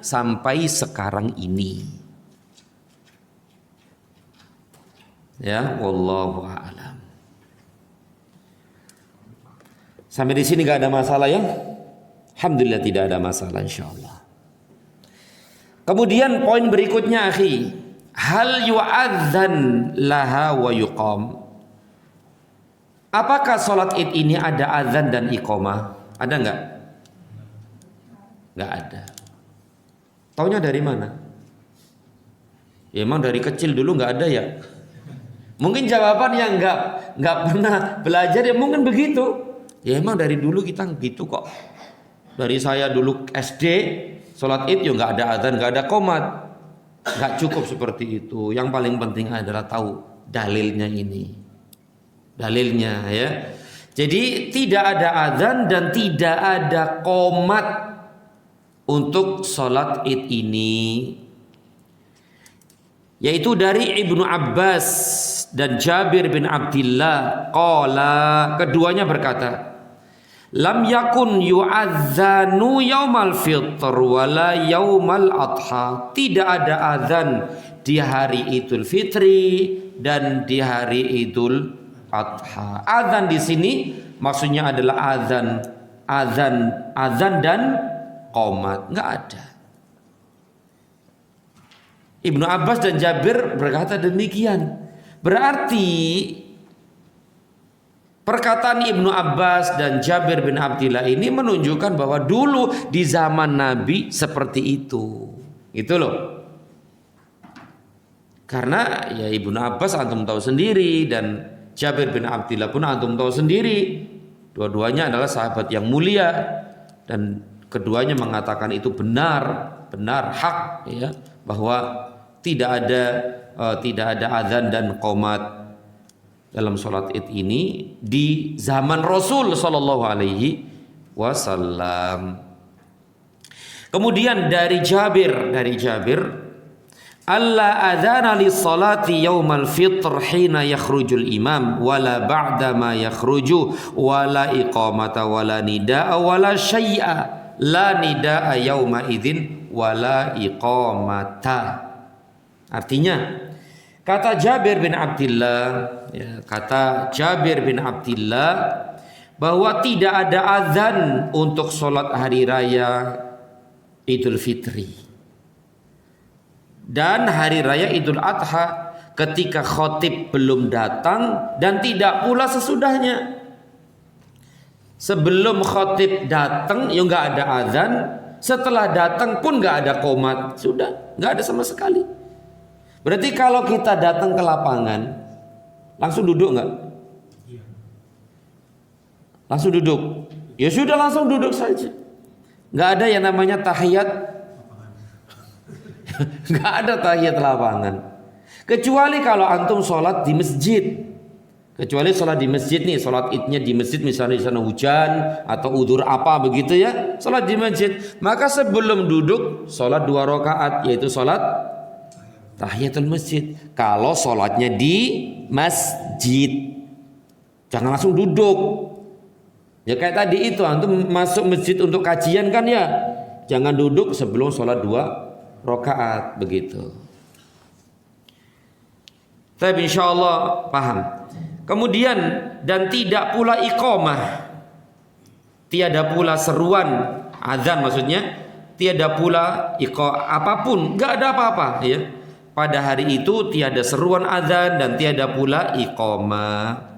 sampai sekarang ini. Ya, wallahu a'lam. Sampai di sini enggak ada masalah ya? Alhamdulillah tidak ada masalah insyaallah. Kemudian poin berikutnya akhi, hal yu'adzan laha wa yuqam. Apakah sholat id ini ada azan dan iqamah? Ada enggak? Enggak ada. Taunya dari mana? Ya emang dari kecil dulu enggak ada ya? Mungkin jawaban yang enggak pernah belajar ya mungkin begitu. Ya emang dari dulu kita gitu kok. Dari saya dulu SD sholat id ya nggak ada adzan, nggak ada qomat, nggak cukup seperti itu. Yang paling penting adalah tahu dalilnya ini, dalilnya ya. Jadi tidak ada adzan dan tidak ada qomat untuk sholat id ini, yaitu dari Ibnu Abbas dan Jabir bin Abdillah. Qala, keduanya berkata, lam yakun yu'adzanu yaumal fitr wala yaumal adha. Tidak ada azan di hari Idul Fitri dan di hari Idul Adha. Azan di sini maksudnya adalah azan dan qomat, enggak ada. Ibnu Abbas dan Jabir berkata demikian. Berarti perkataan Ibnu Abbas dan Jabir bin Abdillah ini menunjukkan bahwa dulu di zaman Nabi seperti itu. Itu loh. Karena ya Ibnu Abbas antum tahu sendiri dan Jabir bin Abdillah pun antum tahu sendiri. Dua-duanya adalah sahabat yang mulia dan keduanya mengatakan itu benar hak, ya, bahwa tidak ada azan dan qomat dalam sholat id ini di zaman Rasul Sallallahu Alaihi Wasallam. Kemudian dari Jabir, alla adzana lis salati yaumal fitr hina yakhrujul imam wala ba'da ma yakhruju wala iqamata wala nidaa wala syai'a la nidaa yauma idzin wala iqamata. Artinya kata Jabir bin Abdillah, bahwa tidak ada azan untuk sholat hari raya Idul Fitri dan hari raya Idul Adha ketika khotib belum datang dan tidak pula sesudahnya. Sebelum khotib datang ya nggak ada azan, setelah datang pun nggak ada qomat, sudah nggak ada sama sekali. Berarti kalau kita datang ke lapangan langsung duduk nggak? Langsung duduk. Ya sudah langsung duduk saja. Nggak ada yang namanya tahiyat. Nggak ada tahiyat lapangan. Kecuali kalau antum sholat di masjid. Kecuali sholat di masjid nih, sholat idnya di masjid, misalnya di sana hujan atau udzur apa begitu ya, sholat di masjid. Maka sebelum duduk sholat 2 rakaat, yaitu sholat tahiyatul masjid. Kalau sholatnya di masjid, jangan langsung duduk. Ya kayak tadi itu, antum masuk masjid untuk kajian kan ya, jangan duduk sebelum sholat 2 rakaat begitu. Tapi insyaallah paham. Kemudian dan tidak pula iqamah, tiada pula seruan azan, maksudnya tiada pula apapun, nggak ada apa-apa ya. Pada hari itu tiada seruan azan dan tiada pula iqamah.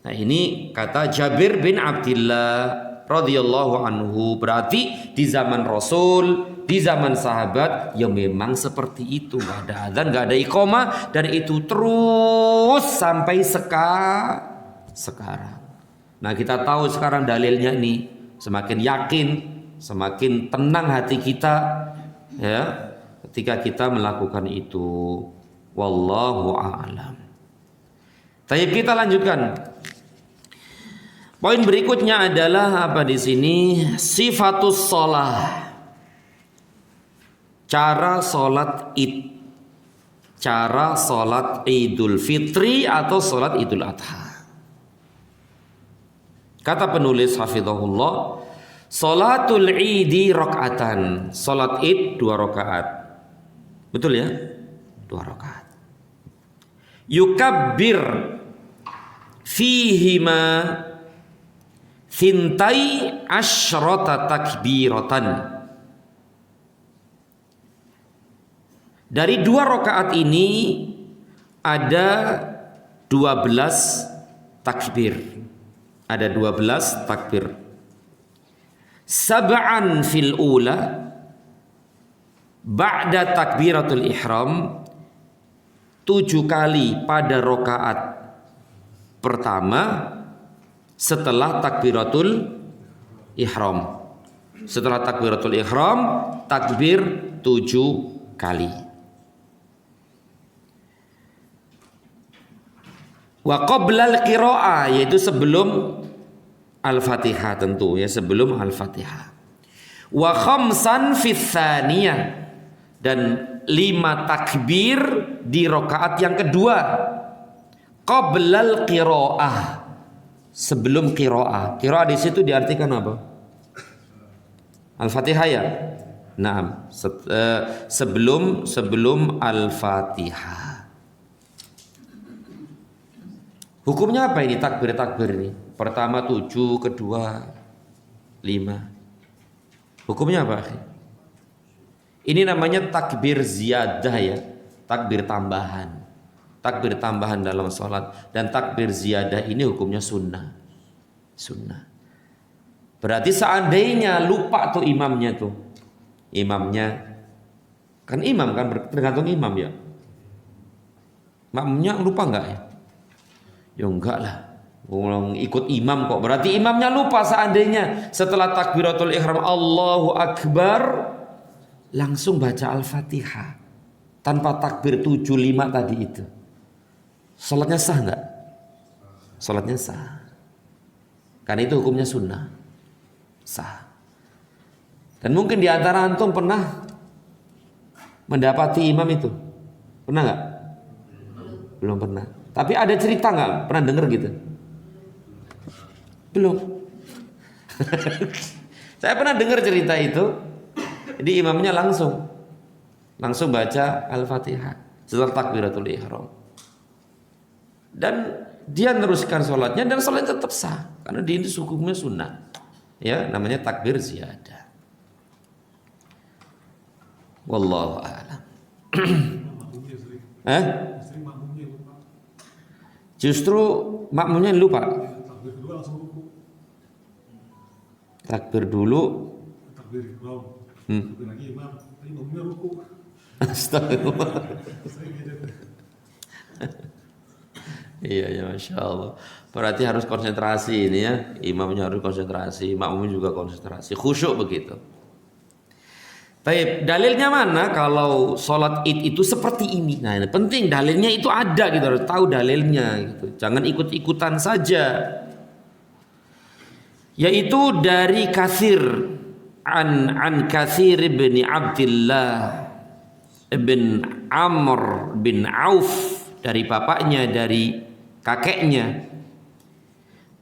Nah ini kata Jabir bin Abdillah radhiyallahu anhu, berarti di zaman Rasul, di zaman sahabat ya memang seperti itu, nggak ada azan, nggak ada iqamah, dan itu terus sampai sekarang. Nah kita tahu sekarang dalilnya nih, semakin yakin, semakin tenang hati kita ya ketika kita melakukan itu. Wallahu a'lam. Tapi kita lanjutkan. Poin berikutnya adalah apa di sini? Sifatus shalah. Cara salat Id. Cara salat Idul Fitri atau salat Idul Adha. Kata penulis hafizahullah, salatul Idi rakaatan. Salat Id 2 rakaat. Betul ya? 2 rakaat. Yukabbir fihima Fintai asyrata takbiratan. Dari 2 rakaat ini ada 12 takbir. Ada 12 takbir. Sab'an fil ula ba'da takbiratul ihram. 7 kali pada rakaat pertama setelah takbiratul ihram. Setelah takbiratul ihram, takbir 7 kali. Wa qoblal qiraah, yaitu sebelum Al-Fatihah, tentu ya, sebelum Al-Fatihah. Wa khamsan fi tsaniyah, dan 5 takbir di rakaat yang kedua. Qablal qiraah, sebelum qiraah. Qiraah di situ diartikan apa? Al-Fatihah ya. Naam, sebelum Al-Fatihah. Hukumnya apa ini takbir-takbir ini? Pertama 7, kedua 5. Hukumnya apa? Ini namanya takbir ziyadah ya, takbir tambahan. Takbir tambahan dalam sholat. Dan takbir ziyadah ini hukumnya sunnah. Sunnah. Berarti seandainya lupa tuh imamnya tuh. Imamnya kan tergantung imam ya. Makmumnya lupa enggak ya? Ya enggak lah. Ngomong ikut imam kok. Berarti imamnya lupa seandainya setelah takbiratul ihram Allahu Akbar langsung baca Al-Fatihah tanpa takbir 75 tadi itu. Salatnya sah enggak? Salatnya sah. Kan itu hukumnya sunnah. Sah. Dan mungkin di antara antum pernah mendapati imam itu. Pernah enggak? Belum pernah. Tapi ada cerita enggak? Pernah dengar gitu? Belum. Saya pernah dengar cerita itu. Jadi imamnya langsung baca Al-Fatihah setelah takbiratul ihram. Dan dia meneruskan sholatnya dan sholatnya tetap sah karena di ini hukumnya sunnah. Ya, namanya takbir ziyadah. Wallahu a'lam. Justru makmumnya lupa. Takbir dulu. Takbir lagi imam, tapi makmumnya ruku. Astagfirullah. Iya ya, Masya Allah. Berarti harus konsentrasi ini ya. Imamnya harus konsentrasi, makmumnya juga konsentrasi, khusyuk begitu. Baik, dalilnya mana kalau sholat id itu seperti ini? Nah ini penting, dalilnya itu ada gitu, harus tahu dalilnya gitu. Jangan ikut-ikutan saja. Yaitu dari Katsir an Katsir bin Abdullah bin Amr bin Auf, dari bapaknya, dari kakeknya.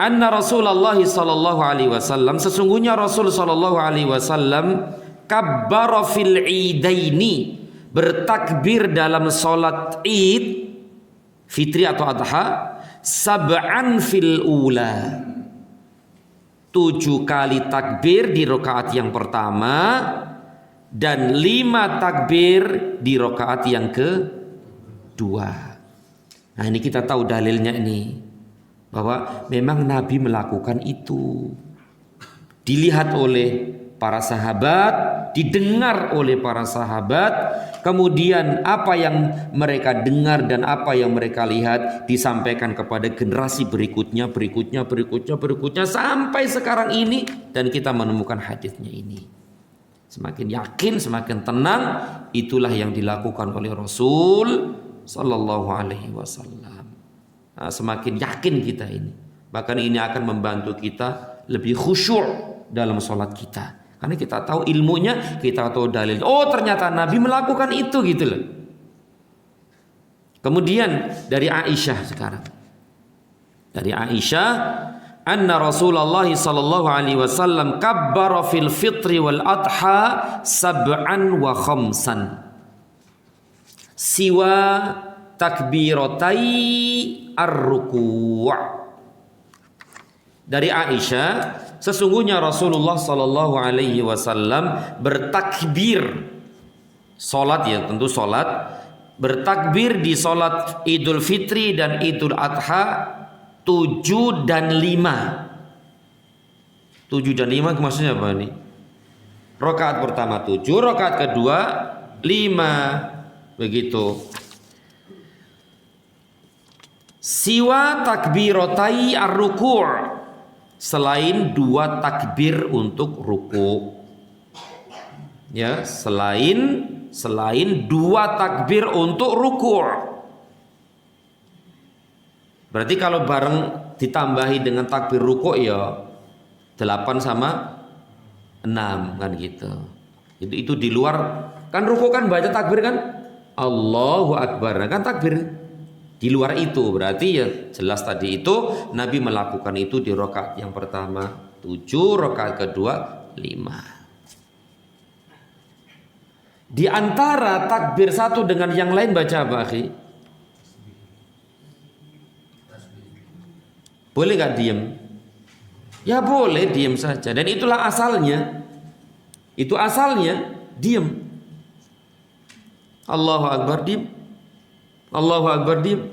Anna Rasulullah sallallahu alaihi wasallam, sesungguhnya Rasul sallallahu alaihi wasallam kabbara fil idaini, bertakbir dalam salat id fitri atau adha, sab'an fil ula, 7 kali takbir di rakaat yang pertama dan 5 takbir di rakaat yang kedua. Nah ini kita tahu dalilnya ini, bahwa memang Nabi melakukan itu, dilihat oleh para sahabat, didengar oleh para sahabat, kemudian apa yang mereka dengar dan apa yang mereka lihat disampaikan kepada generasi berikutnya sampai sekarang ini, dan kita menemukan hadisnya ini. Semakin yakin, semakin tenang, itulah yang dilakukan oleh Rasul sallallahu alaihi wasallam. Nah, semakin yakin kita ini, bahkan ini akan membantu kita lebih khusyuk dalam sholat kita. Karena kita tahu ilmunya, kita tahu dalil. Oh ternyata Nabi melakukan itu gitu loh. Kemudian dari Aisyah sekarang. Dari Aisyah, anna Rasulullah sallallahu alaihi wasallam kabbara fil fitri wal adha sab'an wa khamsan. Siwa takbiratai ar-ruku'. Dari Aisyah, sesungguhnya Rasulullah sallallahu alaihi wasallam bertakbir salat, ya tentu salat, bertakbir di salat Idul Fitri dan Idul Adha 7 dan 5. 7 dan 5 maksudnya apa ini? Rakaat pertama 7, rakaat kedua 5. Begitu. Siwa takbiratai ar-ruku', selain 2 takbir untuk ruku. Ya, selain 2 takbir untuk ruku'. Berarti kalau bareng ditambahi dengan takbir ruku' ya 8 sama 6 kan gitu. Itu di luar kan ruku kan baca takbir kan Allahu Akbar, nah, kan takbir di luar itu berarti ya jelas tadi itu Nabi melakukan itu di rakaat yang pertama 7, rakaat kedua 5. Di antara takbir satu dengan yang lain baca apa, akhi? Boleh gak diem? Ya boleh diem saja. Dan itulah asalnya. Itu asalnya diem. Allahu Akbar diem. Allahu Akbar diem.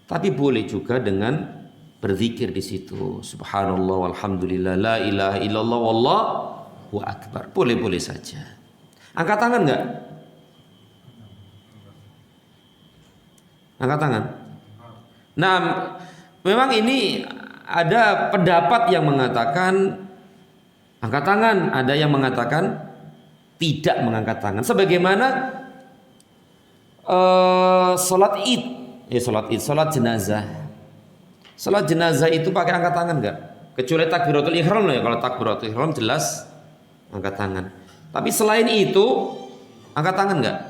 Tapi boleh juga dengan berzikir di situ. Subhanallah walhamdulillah la ilaha illallah wallahu akbar. Boleh-boleh saja. Angkat tangan enggak? Angkat tangan. Nah, memang ini ada pendapat yang mengatakan angkat tangan, ada yang mengatakan tidak mengangkat tangan. Sebagaimana sholat id, sholat jenazah. Sholat jenazah itu pakai angkat tangan enggak? Kecuali takbiratul ihram ya. Kalau takbiratul ihram jelas angkat tangan. Tapi selain itu angkat tangan enggak?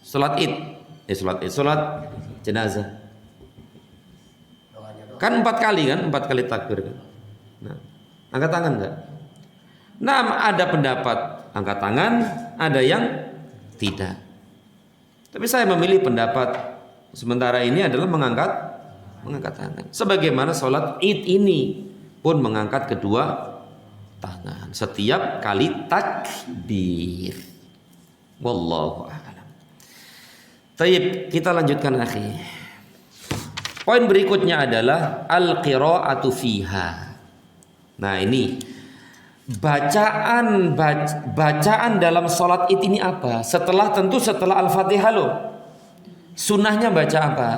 Sholat id, sholat jenazah. Kan 4 kali kan, 4 kali takbir kan. Nah, angkat tangan enggak? Nah, ada pendapat angkat tangan, ada yang tidak. Tapi saya memilih pendapat sementara ini adalah mengangkat tangan. Sebagaimana sholat id ini pun mengangkat kedua tangan setiap kali takbir. Wallahu a'lam. Baik, kita lanjutkan akhi. Poin berikutnya adalah al-qira'atu fiha. Nah, ini bacaan dalam sholat id ini apa? Tentu setelah Al-Fatihah loh. Sunnahnya baca apa?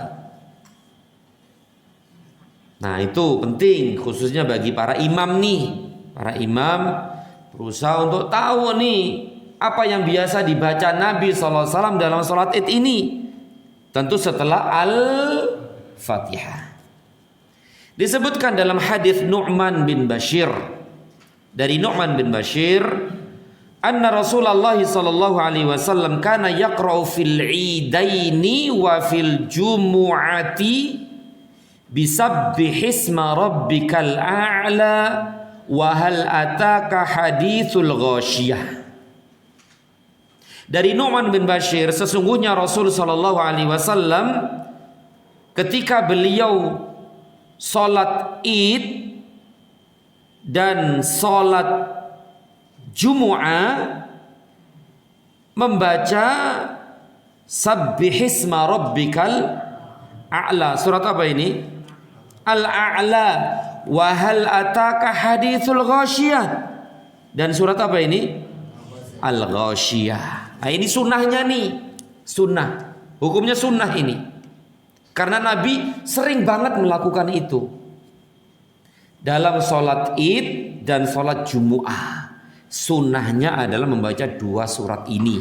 Nah, itu penting khususnya bagi para imam nih. Para imam berusaha untuk tahu nih apa yang biasa dibaca Nabi SAW dalam sholat id ini. Tentu setelah Al-Fatihah. Disebutkan dalam hadis Nu'man bin Bashir, dari Nu'man bin Bashir, anna Rasulullah sallallahu alaihi wasallam kana yaqra'u fil 'idaini wa fil jumu'ati bisabbihisma rabbikal a'la wa hal ataka hadithul ghasyiyah. Dari Nu'man bin Bashir, sesungguhnya Rasul sallallahu alaihi wasallam ketika beliau salat Id dan salat Jumu'ah membaca Sabbihisma rabbikal a'la. Surat apa ini? Al-A'la. Wa hal ataka hadithul ghasyiyah. Dan surat apa ini? Al-Ghasyiyah. Nah, ini sunnahnya nih. Sunnah. Hukumnya sunnah ini. Karena Nabi sering banget melakukan itu. Dalam sholat id dan sholat jumu'ah. Sunnahnya adalah membaca 2 surat ini.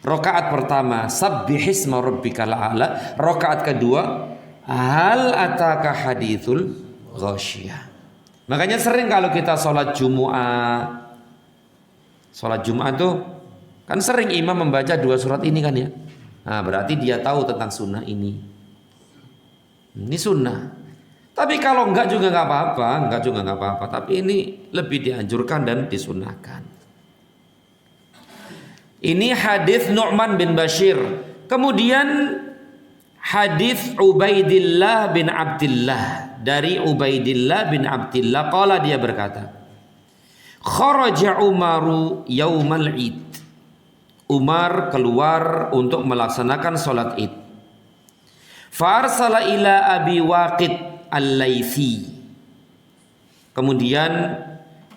Rakaat pertama Sabbihisma rabbikal a'la. Rakaat kedua hal ataka hadithul ghasyiyah. Makanya sering kalau kita sholat jumu'ah, sholat jumu'ah tuh kan sering imam membaca 2 surat ini kan ya. Nah, berarti dia tahu tentang sunnah ini. Ini sunnah. Tapi kalau enggak juga enggak apa-apa, tapi ini lebih dianjurkan dan disunahkan. Ini hadis Nu'man bin Bashir. Kemudian hadis Ubaidillah bin Abdullah, dari Ubaidillah bin Abdullah qala, dia berkata, kharaja Umaru yaumal Id. Umar keluar untuk melaksanakan salat Id. Farsala ila Abi Waqid Al-Laitsi. Kemudian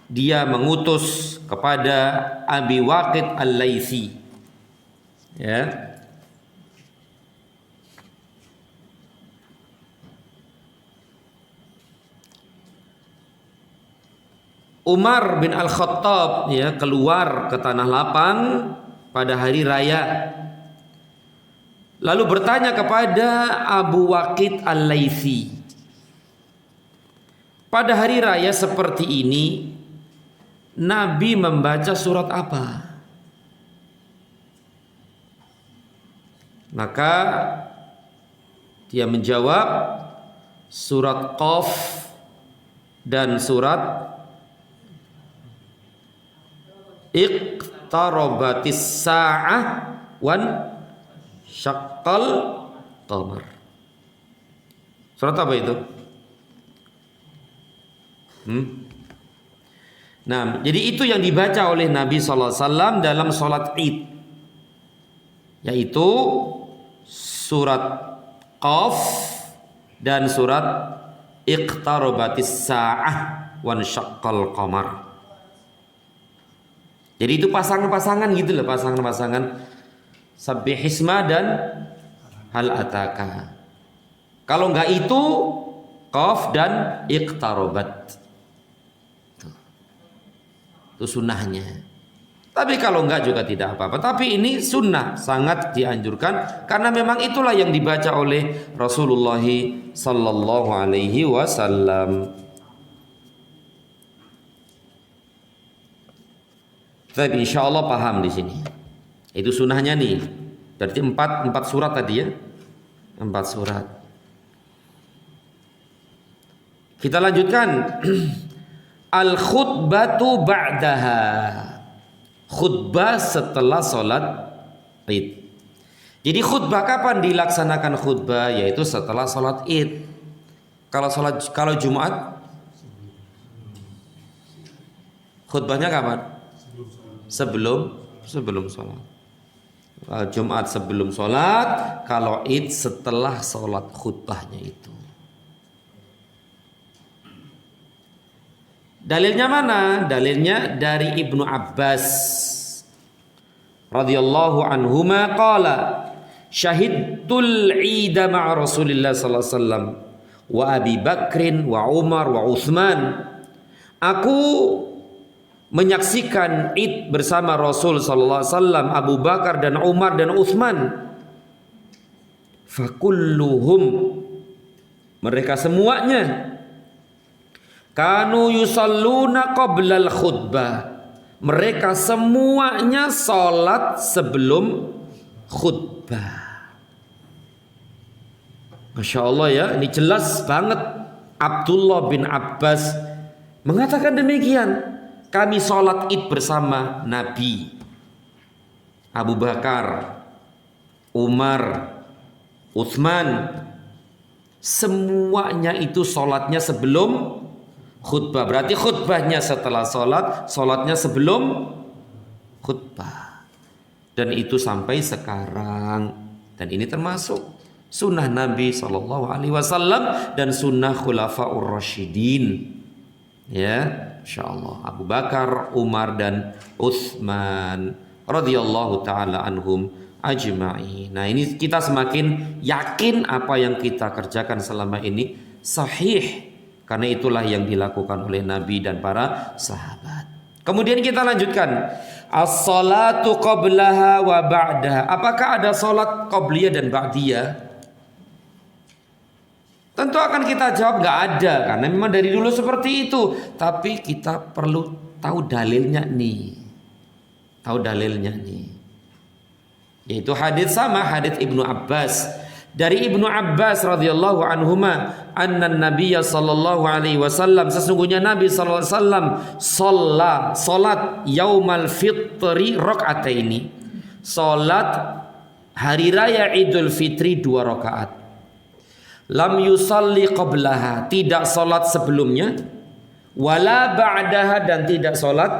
dia mengutus kepada Abi Waqid Al-Laitsi. Ya. Umar bin Al-Khattab ya keluar ke tanah lapang pada hari raya. Lalu bertanya kepada Abu Waqid Al-Laitsi, pada hari raya seperti ini Nabi membaca surat apa? Maka dia menjawab surat Qaf dan surat Iqtarabatis sa'ah wan syaqqal qamar. Surat apa itu? Nah, jadi itu yang dibaca oleh Nabi SAW dalam sholat Id, yaitu surat Qaf dan surat Iqtarabatis sa'ah wan syaqqal qamar. Jadi itu pasangan-pasangan gitu loh, pasangan-pasangan Sabbihisma dan Hal Ataka. Kalau enggak itu Qaf dan Iqtarabat. Itu sunnahnya. Tapi kalau enggak juga tidak apa-apa. Tapi ini sunnah, sangat dianjurkan karena memang itulah yang dibaca oleh Rasulullah sallallahu alaihi wasallam. Tapi insyaallah paham di sini. Itu sunnahnya nih. Berarti empat surat tadi ya. 4 surat. Kita lanjutkan. Al khutbatu ba'daha. Khutbah setelah sholat Id. Jadi khutbah kapan dilaksanakan khutbah? Yaitu setelah sholat Id. Kalau Jumat khutbahnya kapan? Sebelum sholat. Jumat sebelum sholat, kalau Id setelah sholat khutbahnya itu. Dalilnya mana? Dalilnya dari Ibnu Abbas radhiyallahu anhuma qala syahidtul Ida ma'a Rasulillah sallallahu alaihi wasallam wa Abi Bakrin wa Umar wa Utsman. Aku menyaksikan Id bersama Rasul sallallahu alaihi wasallam, Abu Bakar dan Umar dan Utsman. Fakulluhum, mereka semuanya, kanu yusalluna qoblal khutbah, mereka semuanya salat sebelum khutbah. Masya Allah ya, ini jelas banget. Abdullah bin Abbas mengatakan demikian. Kami sholat Id bersama Nabi, Abu Bakar, Umar, Utsman, semuanya itu sholatnya sebelum khutbah. Berarti khutbahnya setelah sholat, sholatnya sebelum khutbah. Dan itu sampai sekarang. Dan ini termasuk sunnah Nabi SAW dan sunnah Khulafaur Rasyidin. Ya, insyaallah Abu Bakar, Umar dan Utsman radhiyallahu taala anhum ajma'in. Nah, ini kita semakin yakin apa yang kita kerjakan selama ini sahih, karena itulah yang dilakukan oleh Nabi dan para sahabat. Kemudian kita lanjutkan, as-salatu qablaha wa ba'daha. Apakah ada salat qabliyah dan ba'diyah? Tentu akan kita jawab nggak ada, karena memang dari dulu seperti itu. Tapi kita perlu tahu dalilnya nih. Tahu dalilnya nih. Yaitu hadis sama, hadis Ibnu Abbas. Dari Ibnu Abbas radhiyallahu anhuma, anna Nabiyya sallallahu alaihi wasallam, sesungguhnya Nabi sallallahu alaihi wasallam salat yaumal fitri rakaataini. Salat hari raya Idul Fitri 2 rakaat. Lam yusalli qablaha, tidak salat sebelumnya, wala ba'daha, dan tidak salat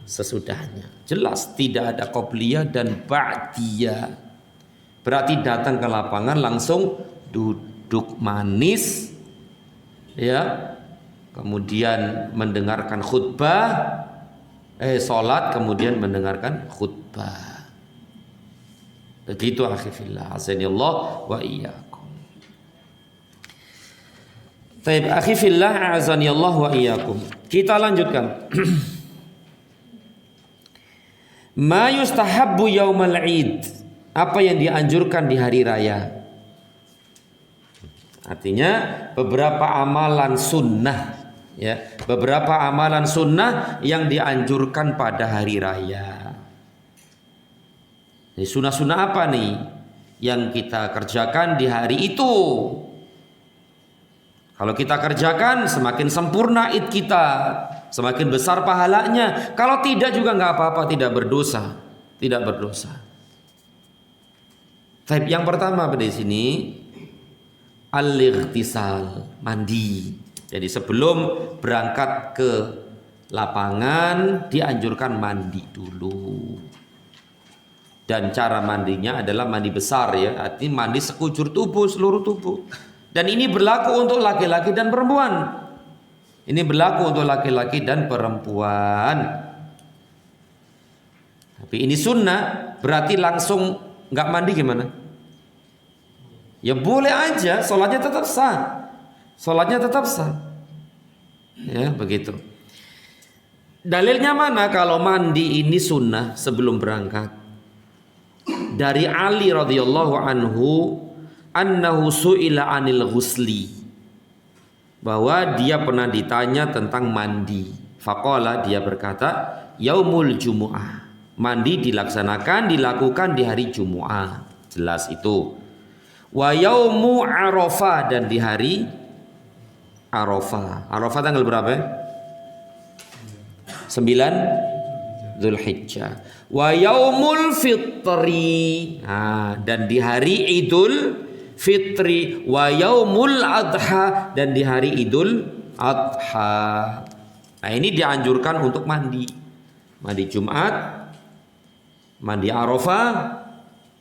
sesudahnya. Jelas tidak ada qabliyah dan ba'diyah. Berarti datang ke lapangan langsung duduk manis, ya, kemudian mendengarkan khutbah, salat, kemudian mendengarkan khutbah. Begitu akhi fillah, azanillah wa iyyakum. Baik, akhi fillah, azanillah wa iyyakum. Kita lanjutkan. Ma yustahabbu yaumal Id. Apa yang dianjurkan di hari raya? Artinya beberapa amalan sunnah Ya, beberapa amalan sunnah yang dianjurkan pada hari raya. Jadi sunnah-sunnah apa nih yang kita kerjakan di hari itu? Kalau kita kerjakan, semakin sempurna id kita, semakin besar pahalanya. Kalau tidak juga nggak apa-apa, tidak berdosa, tidak berdosa. Tapi yang pertama pada sini al-ightisal, mandi. Jadi sebelum berangkat ke lapangan dianjurkan mandi dulu. Dan cara mandinya adalah mandi besar ya, artinya mandi sekujur tubuh, seluruh tubuh. Dan ini berlaku untuk laki-laki dan perempuan. Ini berlaku untuk laki-laki dan perempuan. Tapi ini sunnah, berarti langsung nggak mandi gimana? Ya boleh aja, sholatnya tetap sah. Sholatnya tetap sah. Ya begitu. Dalilnya mana kalau mandi ini sunnah sebelum berangkat? Dari Ali radhiyallahu anhu annahu su'ila anil ghusli, bahwa dia pernah ditanya tentang mandi. Faqala, dia berkata, yaumul jumu'ah, mandi dilakukan di hari Jumu'ah. Jelas itu. Wa yaumu Arafah, dan di hari Arafah. Arafah tanggal berapa ya? 9 Dzulhijjah. Wa yaumul fitri, dan di hari Idul Fitri. Wa yaumul adha, dan di hari Idul Adha. Nah ini dianjurkan untuk mandi. Mandi Jumat, mandi Arafah,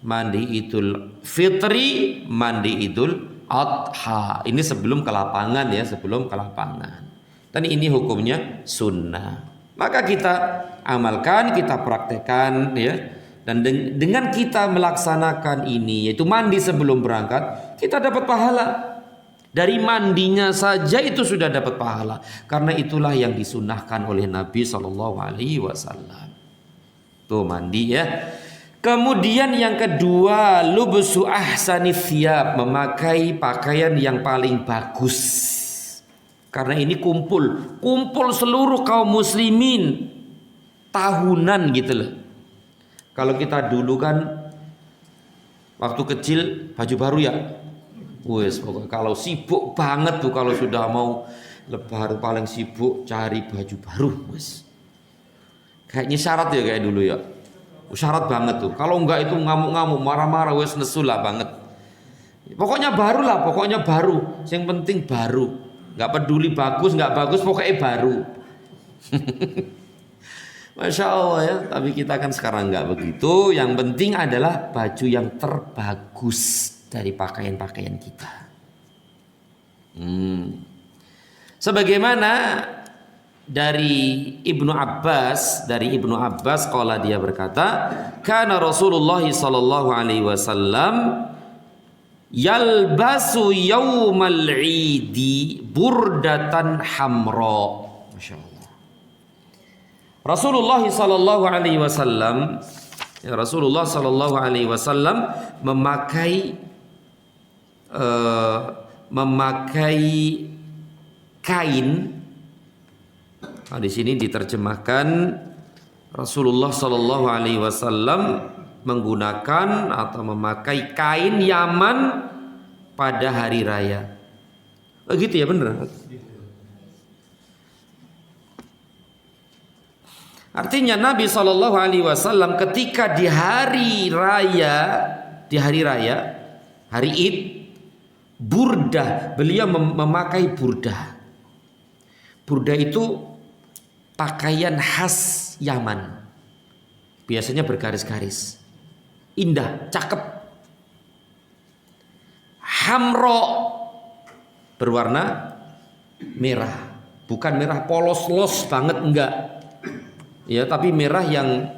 mandi Idul Fitri, mandi Idul Adha. Ini sebelum ke lapangan ya, sebelum ke lapangan. Dan ini hukumnya sunnah. Maka kita amalkan, kita praktekkan ya. Dan dengan kita melaksanakan ini, yaitu mandi sebelum berangkat, kita dapat pahala. Dari mandinya saja itu sudah dapat pahala. Karena itulah yang disunnahkan oleh Nabi SAW. Tuh mandi ya. Kemudian yang kedua, lubsu ahsani thiyab, memakai pakaian yang paling bagus. Karena ini kumpul seluruh kaum muslimin tahunan gitu loh. Kalau kita dulu kan waktu kecil baju baru ya. Wes pokoknya kalau sibuk banget tuh, kalau sudah mau lebaran paling sibuk cari baju baru, wes. Kayaknya syarat ya kayak dulu ya. Syarat banget tuh. Kalau enggak itu ngamuk-ngamuk, marah-marah, wes nesu lah banget. Pokoknya baru lah, pokoknya baru. Yang penting baru. Enggak peduli bagus, enggak bagus, pokoknya baru. Masya Allah ya. Tapi kita kan sekarang enggak begitu. Yang penting adalah baju yang terbagus dari pakaian-pakaian kita. Sebagaimana dari Ibnu Abbas, qala dia berkata, kana Rasulullah sallallahu alaihi wasallam yalbasu yaumal idi burdatan hamra. Masyaallah. Rasulullah sallallahu alaihi wasallam, Rasulullah sallallahu alaihi wasallam memakai kain. Nah, di sini diterjemahkan Rasulullah sallallahu alaihi wasallam menggunakan atau memakai kain Yaman pada hari raya. Oh gitu ya, benar. Artinya Nabi sallallahu alaihi wasallam ketika di hari raya, hari Id, burdah, beliau memakai burdah. Burdah itu pakaian khas Yaman. Biasanya bergaris-garis. Indah, cakep. Hamro, berwarna merah. Bukan merah polos-los banget, enggak. Ya, tapi merah yang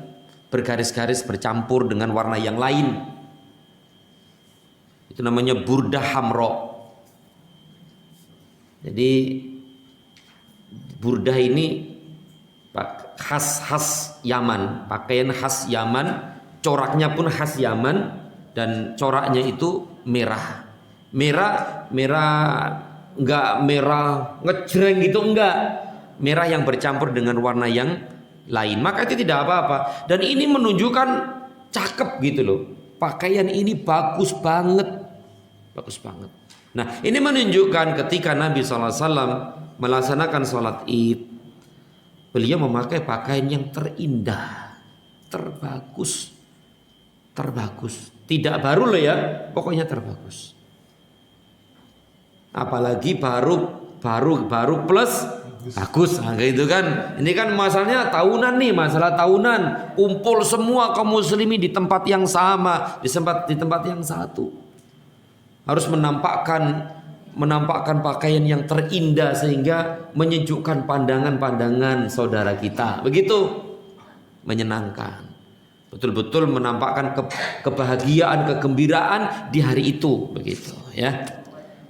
bergaris-garis bercampur dengan warna yang lain. Itu namanya burdah hamro. Jadi burdah ini khas Yaman, pakaian khas Yaman, coraknya pun khas Yaman, dan coraknya itu merah enggak merah ngejreng gitu, enggak. Merah yang bercampur dengan warna yang lain, maka itu tidak apa-apa. Dan ini menunjukkan cakep gitu loh. Pakaian ini bagus banget. Bagus banget. Nah, ini menunjukkan ketika Nabi SAW melaksanakan sholat Id, beliau memakai pakaian yang terindah, terbagus. Tidak baru loh ya, pokoknya terbagus. Apalagi baru plus bagus, nah, gitu kan. Ini kan masalahnya tahunan nih, masalah tahunan. Kumpul semua kaum muslimin di tempat yang sama, di tempat yang satu. Harus menampakkan pakaian yang terindah sehingga menyejukkan pandangan saudara kita. Begitu menyenangkan. Betul-betul menampakkan kebahagiaan, kegembiraan di hari itu, begitu ya.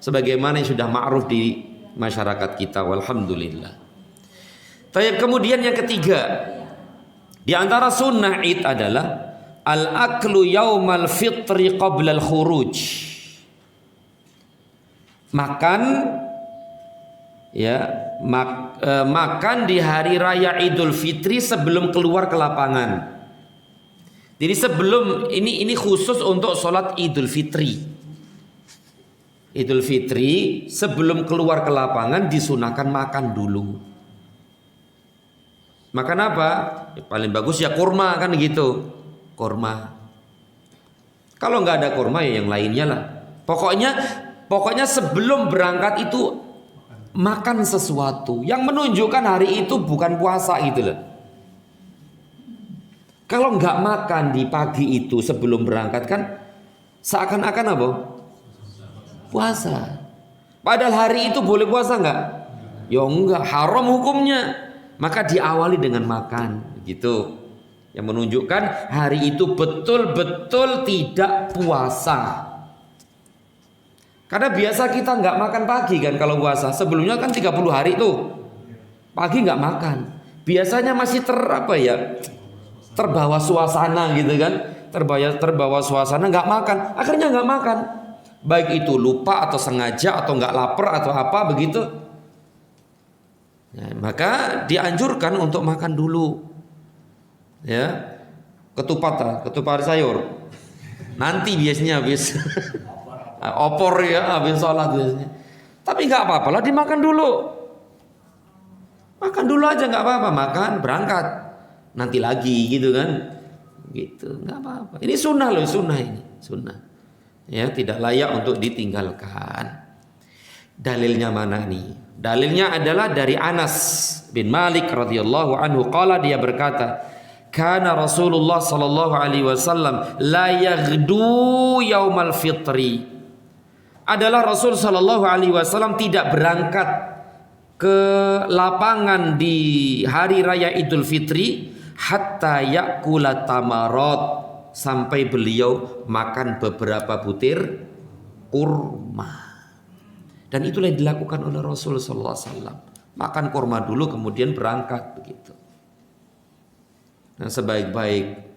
Sebagaimana yang sudah ma'ruf di masyarakat kita, walhamdulillah. Tayyib, kemudian yang ketiga, di antara sunnah Id adalah al-aklu yaumal fitri qabla al-khuruj. Makan ya, makan di hari raya Idul Fitri sebelum keluar ke lapangan. Jadi sebelum ini khusus untuk sholat Idul Fitri. Idul Fitri sebelum keluar ke lapangan disunahkan makan dulu. Makan apa? Ya, paling bagus ya kurma kan gitu. Kurma. Kalau nggak ada kurma ya yang lainnya lah. Pokoknya sebelum berangkat itu makan sesuatu yang menunjukkan hari itu bukan puasa gitu loh. Kalau nggak makan di pagi itu sebelum berangkat kan seakan-akan apa? Puasa. Padahal hari itu boleh puasa nggak? Ya enggak, haram hukumnya. Maka diawali dengan makan, gitu. Yang menunjukkan hari itu betul-betul tidak puasa. Karena biasa kita nggak makan pagi kan kalau puasa. Sebelumnya kan 30 hari tuh pagi nggak makan. Biasanya masih terbawa suasana gitu kan, terbawa suasana nggak makan, akhirnya nggak makan, baik itu lupa atau sengaja atau nggak lapar atau apa begitu. Nah, maka dianjurkan untuk makan dulu, ya, ketupat sayur, nanti biasanya habis opor ya habis sholat biasanya. Tapi nggak apa-apa lah dimakan dulu, makan dulu aja nggak apa-apa, makan berangkat. Nanti lagi gitu kan, gitu, nggak apa-apa. Ini sunnah loh, sunnah ini, sunnah. Ya, tidak layak untuk ditinggalkan. Dalilnya mana nih? Dalilnya adalah dari Anas bin Malik radhiyallahu anhu. Qala, dia berkata, kana Rasulullah sallallahu alaihi wasallam la yaghdu yaumal fitri. Adalah Rasul sallallahu alaihi wasallam tidak berangkat ke lapangan di hari raya Idul Fitri hatta yakula tamarat, sampai beliau makan beberapa butir kurma. Dan itulah yang dilakukan oleh Rasul sallallahu alaihi wasallam. Makan kurma dulu kemudian berangkat begitu. Nah, sebaik-baik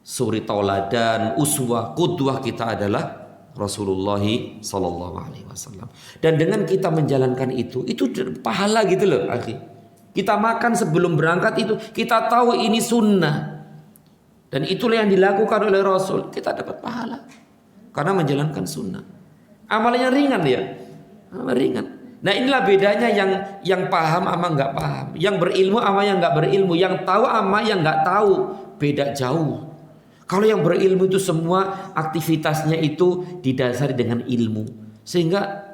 suri tauladan, uswah, qudwah kita adalah Rasulullah sallallahu alaihi wasallam. Dan dengan kita menjalankan itu pahala gitu loh, akhi. Kita makan sebelum berangkat itu, kita tahu ini sunnah. Dan itulah yang dilakukan oleh Rasul. Kita dapat pahala karena menjalankan sunnah. Amalnya ringan ya, ringan. Nah, inilah bedanya yang paham sama nggak paham, yang berilmu sama yang nggak berilmu, yang tahu sama yang nggak tahu, beda jauh. Kalau yang berilmu itu semua aktivitasnya itu didasari dengan ilmu, sehingga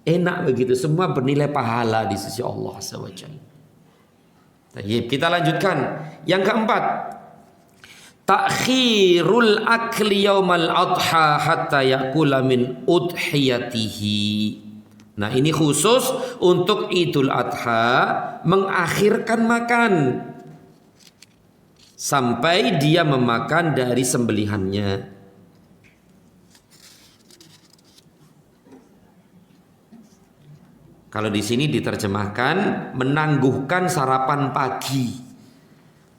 enak begitu, semua bernilai pahala di sisi Allah SWT. Kita lanjutkan. Yang keempat, takhirul akli yaumal adha hatta yakula min udhiyatihi. Nah, ini khusus untuk Idul Adha, mengakhirkan makan sampai dia memakan dari sembelihannya. Kalau di sini diterjemahkan menangguhkan sarapan pagi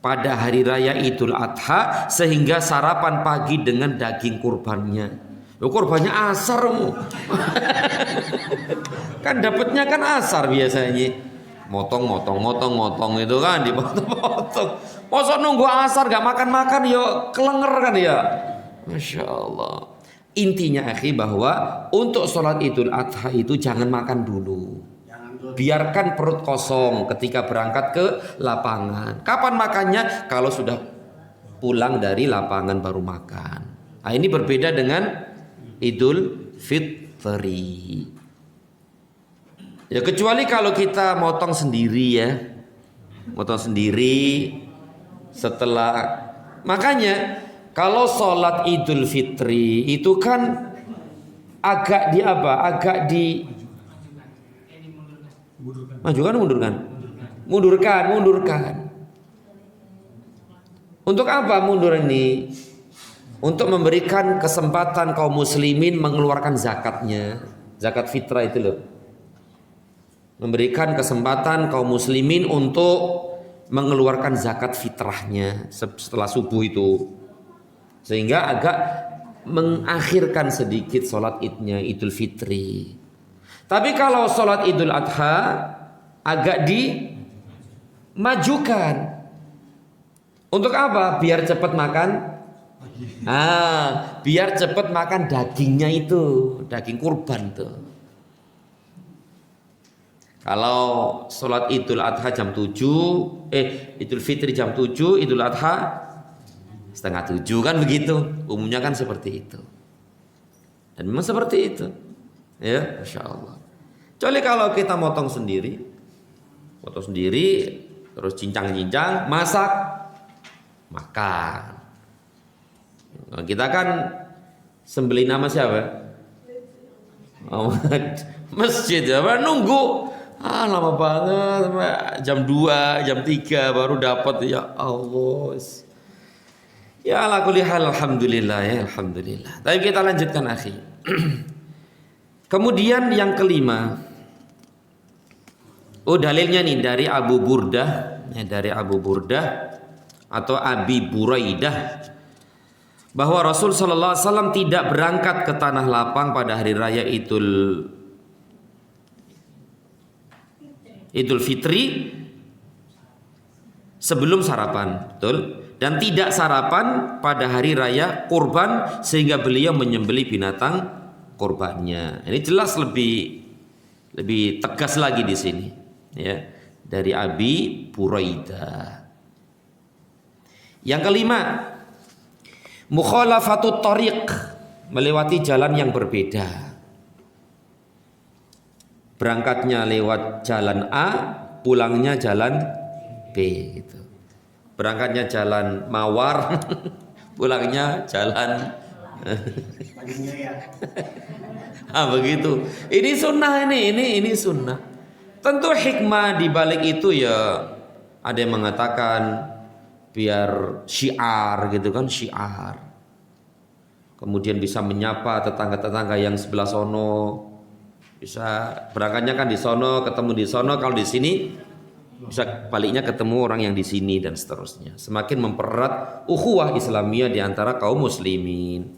pada hari raya Idul Adha sehingga sarapan pagi dengan daging kurbannya. Kurbannya asarmu. Kan dapatnya kan asar biasanya. Motong itu kan dipotong-potong. Masa nunggu asar gak makan-makan ya kelenger kan ya. Masya Allah. Intinya akhi bahwa untuk sholat Idul Adha itu jangan makan dulu. Biarkan perut kosong ketika berangkat ke lapangan. Kapan makannya? Kalau sudah pulang dari lapangan baru makan. Nah, ini berbeda dengan Idul Fitri. Ya kecuali kalau kita motong sendiri ya. Motong sendiri setelah. Makanya kalau sholat Idul Fitri itu kan agak di apa? Agak di majukan mundurkan? Mundurkan. Untuk apa mundur ini? Untuk memberikan kesempatan kaum muslimin mengeluarkan zakatnya. Zakat fitrah itu loh. Memberikan kesempatan kaum muslimin untuk mengeluarkan zakat fitrahnya setelah subuh itu. Sehingga agak mengakhirkan sedikit sholat idnya Idul Fitri. Tapi kalau sholat Idul Adha agak dimajukan. Untuk apa? Biar cepat makan. Biar cepat makan dagingnya itu, daging kurban tuh. Kalau sholat Idul Adha jam 7, Idul Fitri jam 7, Idul Adha setengah 7 kan begitu. Umumnya kan seperti itu. Dan memang seperti itu. Ya, Masya Allah. Kecuali kalau kita motong sendiri, terus cincang-cincang, masak, makan. Nah, kita kan sembelih nama siapa? Masjid apa? Nunggu. Lama banget. Jam 2, jam 3 baru dapat. Ya Allah. Ya ala kulli hal, alhamdulillah ya, alhamdulillah. Tapi kita lanjutkan akhi. Kemudian yang kelima. Dalilnya nih dari Abu Burdah, atau Abi Buraidah, bahwa Rasul sallallahu alaihi wasallam tidak berangkat ke tanah lapang pada hari raya Idul Fitri sebelum sarapan, betul? Dan tidak sarapan pada hari raya kurban sehingga beliau menyembelih binatang kurbannya. Ini jelas lebih tegas lagi di sini, ya, dari Abi Buraidah. Yang kelima, mukhalafatut thariq, melewati jalan yang berbeda. Berangkatnya lewat jalan A, pulangnya jalan B gitu. Berangkatnya jalan Mawar, pulangnya jalan begitu. Ini sunnah, ini sunnah. Tentu hikmah di balik itu ya, ada yang mengatakan biar syiar gitu kan, syiar. Kemudian bisa menyapa tetangga-tetangga yang sebelah sono. Bisa berangkatnya kan di sono, ketemu di sono, kalau di sini bisa baliknya ketemu orang yang di sini dan seterusnya. Semakin mempererat ukhuwah Islamiyah di antara kaum muslimin.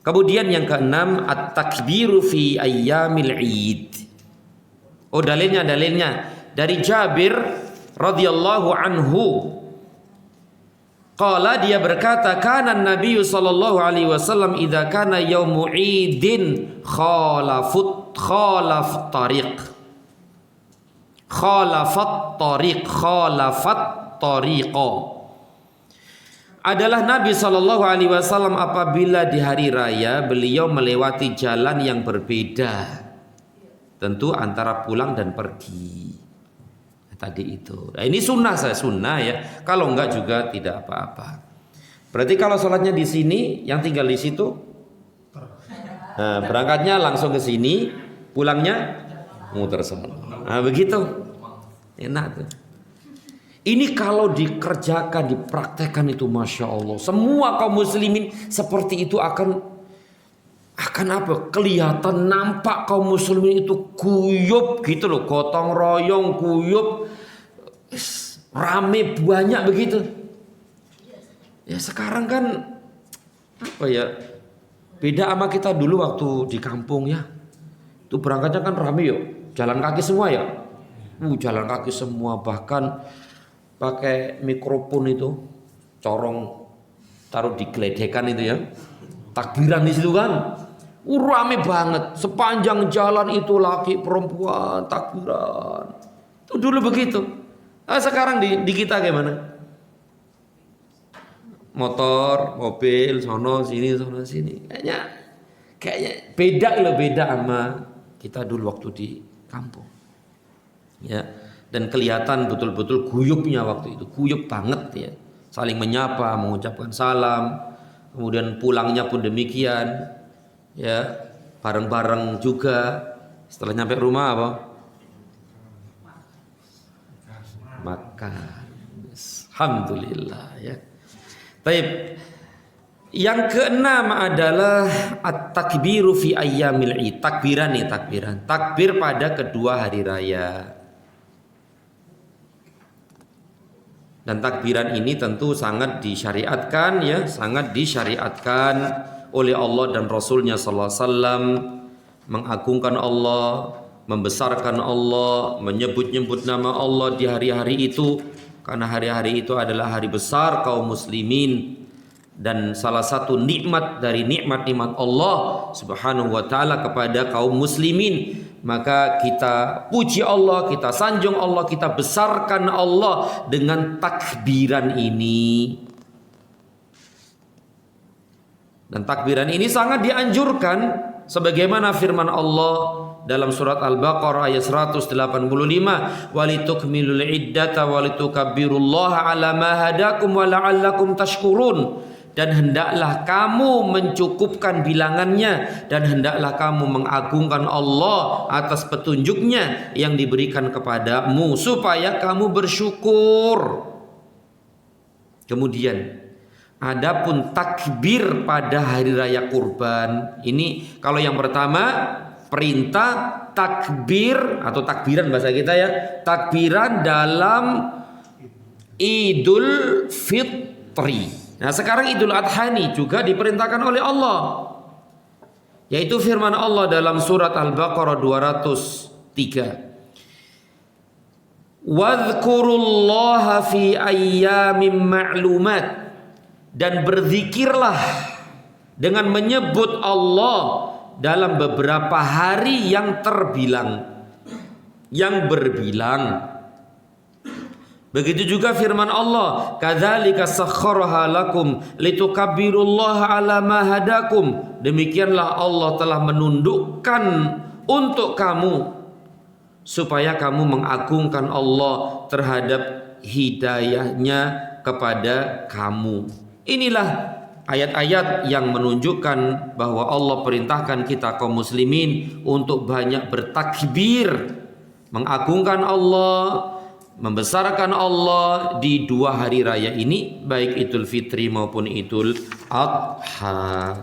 Kemudian yang keenam, at-takbiru fi ayyamil Id. Dalilnya dari Jabir radhiyallahu anhu. Qala, dia berkata, kana Nabi sallallahu alaihi wasallam idza kana yaumu idin khalafat tariqa. Adalah Nabi sallallahu alaihi wasallam apabila di hari raya beliau melewati jalan yang berbeda. Tentu antara pulang dan pergi. Tadi itu. Nah, ini sunnah ya. Kalau enggak juga tidak apa-apa. Berarti kalau sholatnya di sini, yang tinggal di situ, berangkatnya langsung ke sini, pulangnya muter sana. Nah, begitu. Enak tuh. Ini kalau dikerjakan, dipraktekkan itu Masya Allah. Semua kaum muslimin seperti itu akan apa? Kelihatan, nampak kaum muslimin itu guyub gitu loh. Gotong royong, guyub, rame banyak begitu. Ya sekarang kan apa ya? Beda sama kita dulu waktu di kampung ya. Itu berangkatnya kan rame yuk, jalan kaki semua ya. Jalan kaki semua, bahkan pakai mikrofon itu, corong taruh di geledekan itu ya. Takbiran di situ kan. Rame banget, sepanjang jalan itu laki perempuan takbiran. Itu dulu begitu. Nah, sekarang di kita gimana? Motor, mobil, sono sini. Kayaknya beda sama kita dulu waktu di kampung. Ya, dan kelihatan betul-betul guyupnya waktu itu, guyup banget ya. Saling menyapa, mengucapkan salam, kemudian pulangnya pun demikian. Ya, bareng-bareng juga. Setelah nyampe rumah apa? Makan. Alhamdulillah ya. Baik. Yang keenam adalah at-takbiru fi ayyamil id. Takbiran. Takbir pada kedua hari raya. Dan takbiran ini tentu sangat disyariatkan ya, sangat disyariatkan oleh Allah dan Rasulnya sallallahu alaihi wasallam, mengagungkan Allah, membesarkan Allah, menyebut-nyebut nama Allah di hari-hari itu, karena hari-hari itu adalah hari besar kaum muslimin dan salah satu nikmat dari nikmat-nikmat Allah Subhanahu wa taala kepada kaum muslimin. Maka kita puji Allah, kita sanjung Allah, kita besarkan Allah dengan takbiran ini. Dan takbiran ini sangat dianjurkan sebagaimana firman Allah dalam surat Al-Baqarah ayat 185, walitukmilul iddata walitukabbirullaha ala ma hadakum wa la'allakum tashkurun. Dan hendaklah kamu mencukupkan bilangannya, dan hendaklah kamu mengagungkan Allah atas petunjuknya yang diberikan kepadamu supaya kamu bersyukur. Kemudian adapun takbir pada hari raya kurban, ini kalau yang pertama perintah takbir atau takbiran bahasa kita ya, takbiran dalam Idul Fitri. Nah, sekarang Idul Adha ini juga diperintahkan oleh Allah, yaitu firman Allah dalam surat Al-Baqarah 203, wadhkurullaha fi ayyamin ma'lumat, dan berzikirlah dengan menyebut Allah dalam beberapa hari yang terbilang, yang berbilang. Begitu juga firman Allah, kadzalika sakhkharaha lakum litukabbirullaha ala ma hadakum. Demikianlah Allah telah menundukkan untuk kamu supaya kamu mengagungkan Allah terhadap hidayahnya kepada kamu. Inilah ayat-ayat yang menunjukkan bahwa Allah perintahkan kita kaum muslimin untuk banyak bertakbir, mengagungkan Allah, membesarkan Allah di dua hari raya ini, baik Idul Fitri maupun Idul Adha.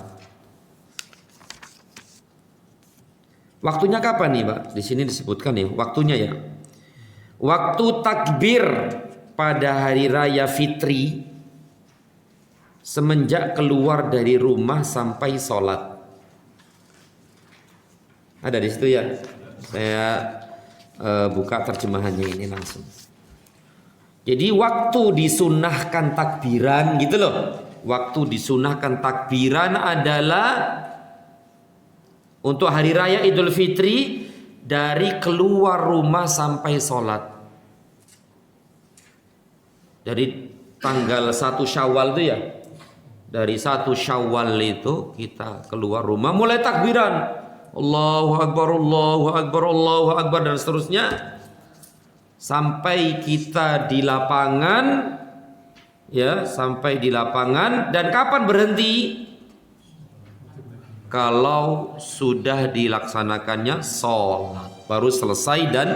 Waktunya kapan nih, Pak? Di sini disebutkan ya, waktunya ya. Waktu takbir pada hari raya Fitri semenjak keluar dari rumah sampai sholat. Ada di situ ya. Saya buka terjemahannya ini langsung. Jadi waktu disunahkan takbiran gitu loh. Waktu disunahkan takbiran adalah untuk hari raya Idul Fitri dari keluar rumah sampai sholat. Dari tanggal 1 Syawal itu ya. Dari 1 Syawal itu kita keluar rumah mulai takbiran. Allahu Akbar, Allahu Akbar, Allahu Akbar, dan seterusnya sampai kita di lapangan ya, sampai di lapangan. Dan kapan berhenti? Kalau sudah dilaksanakannya sholat, baru selesai dan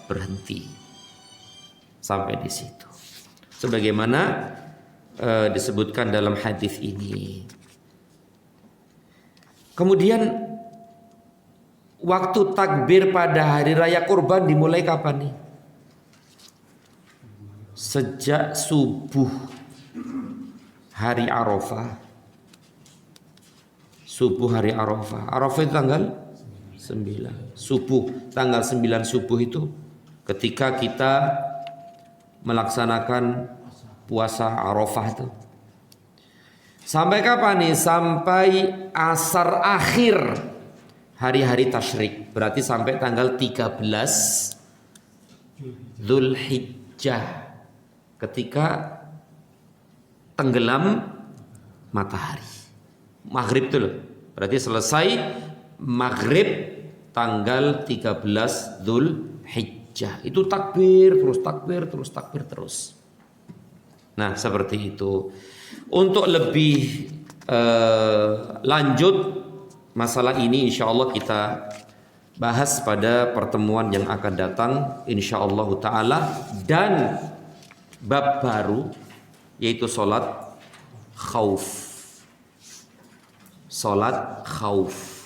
berhenti sampai di situ. Sebagaimana disebutkan dalam hadis ini. Kemudian waktu takbir pada hari raya kurban dimulai kapan nih? Sejak subuh hari Arafah subuh hari Arafah. Arafah itu tanggal 9 subuh. Tanggal 9 subuh itu ketika kita melaksanakan puasa Arafah itu. Sampai kapan nih? Sampai asar akhir hari-hari tasyrik. Berarti sampai tanggal 13 Dzulhijjah, ketika tenggelam matahari. Maghrib itu loh. Berarti selesai maghrib tanggal 13 Dzulhijjah. Itu takbir terus, takbir terus, takbir terus. Nah seperti itu. Untuk lebih lanjut masalah ini insya Allah kita bahas pada pertemuan yang akan datang insya Allah ta'ala. Dan bab baru yaitu sholat khauf. Sholat khauf.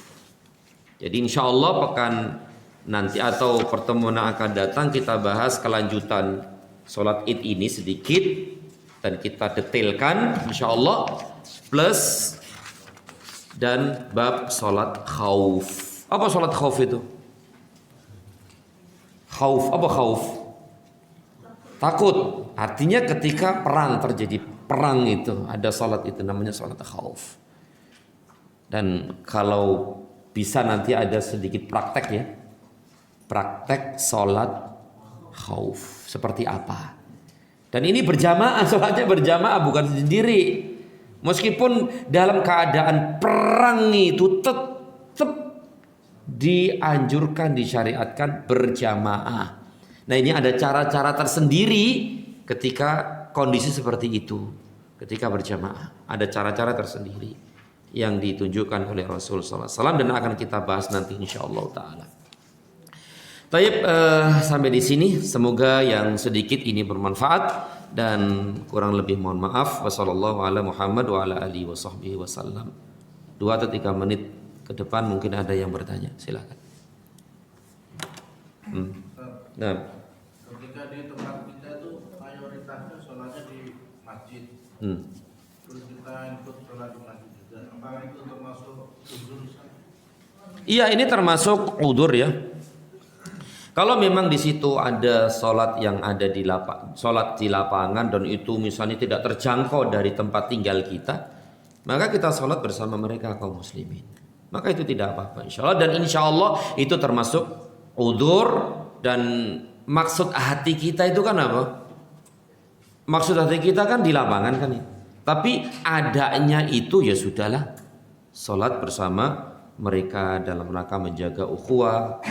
Jadi insya Allah pekan nanti atau pertemuan yang akan datang kita bahas kelanjutan sholat id ini sedikit. Dan kita detailkan insya Allah. Plus dan bab sholat khauf. Apa sholat khauf itu? Khauf, apa khauf? Takut. Artinya ketika perang terjadi, perang itu ada sholat itu namanya sholat khauf. Dan kalau bisa nanti ada sedikit praktek ya. Praktek sholat khauf seperti apa? Dan ini berjamaah, sholatnya berjamaah bukan sendiri. Meskipun dalam keadaan perang itu tetap dianjurkan, disyariatkan berjamaah. Nah ini ada cara-cara tersendiri ketika kondisi seperti itu. Ketika berjamaah ada cara-cara tersendiri yang ditunjukkan oleh Rasul sallallahu alaihi wasallam dan akan kita bahas nanti insyaallah taala. Baik, sampai di sini semoga yang sedikit ini bermanfaat dan kurang lebih mohon maaf. Wassallallahu ala Muhammad wa ala alihi washabbihi wasallam. 2 atau 3 menit ke depan mungkin ada yang bertanya, silakan. Nah, ketika di tempat kita itu mayoritasnya sholatnya di masjid. Terus kita ikut sholat di masjid juga. Apakah itu termasuk udzur? Iya, ini termasuk udzur ya. Kalau memang di situ ada sholat yang ada di sholat di lapangan dan itu misalnya tidak terjangkau dari tempat tinggal kita, maka kita sholat bersama mereka kaum muslimin. Maka itu tidak apa-apa insya Allah. Dan insya Allah itu termasuk udzur. Dan maksud hati kita itu kan apa? Maksud hati kita kan di lapangan kan ya. Tapi adanya itu ya sudahlah, sholat bersama mereka dalam rangka menjaga ukhuwah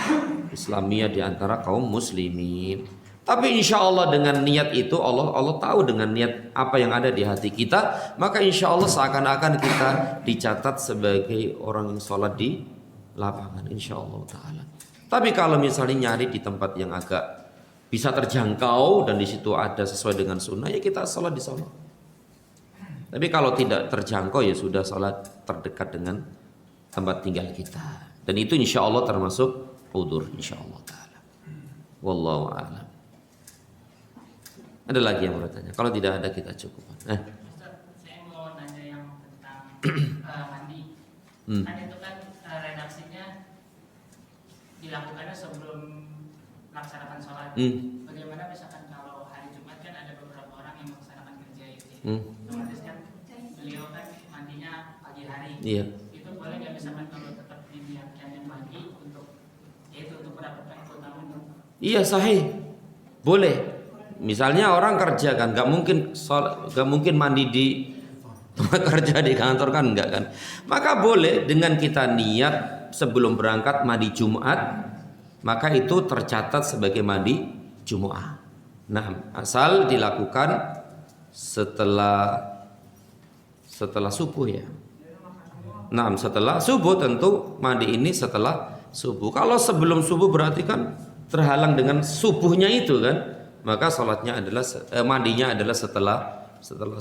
Islamiyah di antara kaum muslimin. Tapi insya Allah dengan niat itu Allah tahu dengan niat apa yang ada di hati kita, maka insya Allah seakan-akan kita dicatat sebagai orang yang sholat di lapangan insya Allah taala. Tapi kalau misalnya nyari di tempat yang agak bisa terjangkau dan di situ ada sesuai dengan sunnah, ya kita sholat di sana. Tapi kalau tidak terjangkau ya sudah sholat terdekat dengan tempat tinggal kita. Dan itu insya Allah termasuk udzur insya Allah taala. Wallahu a'lam. Ada lagi yang bertanya? Kalau tidak ada kita cukupkan. Ustaz, saya mau nanya yang tentang mandi. Kan itu kan redaksinya dilakukannya sebelum melaksanakan sholat. Bagaimana misalkan kalau hari Jumat kan ada beberapa orang yang melaksanakan kerja itu. Otomatis kan beliau kan mandinya pagi hari. Iya. Itu boleh nggak misalkan kalau tetap diniatkan yang mandi untuk itu untuk mendapatkan keutamaan? Iya sahih. Boleh. Misalnya orang kerja kan, nggak mungkin mandi di tempat kerja di kantor kan, enggak kan. Maka boleh dengan kita niat sebelum berangkat mandi Jumat, maka itu tercatat sebagai mandi Jumat. Nah, asal dilakukan setelah subuh ya. Nah, setelah subuh tentu mandi ini setelah subuh. Kalau sebelum subuh berarti kan terhalang dengan subuhnya itu kan. Maka sholatnya adalah mandinya adalah setelah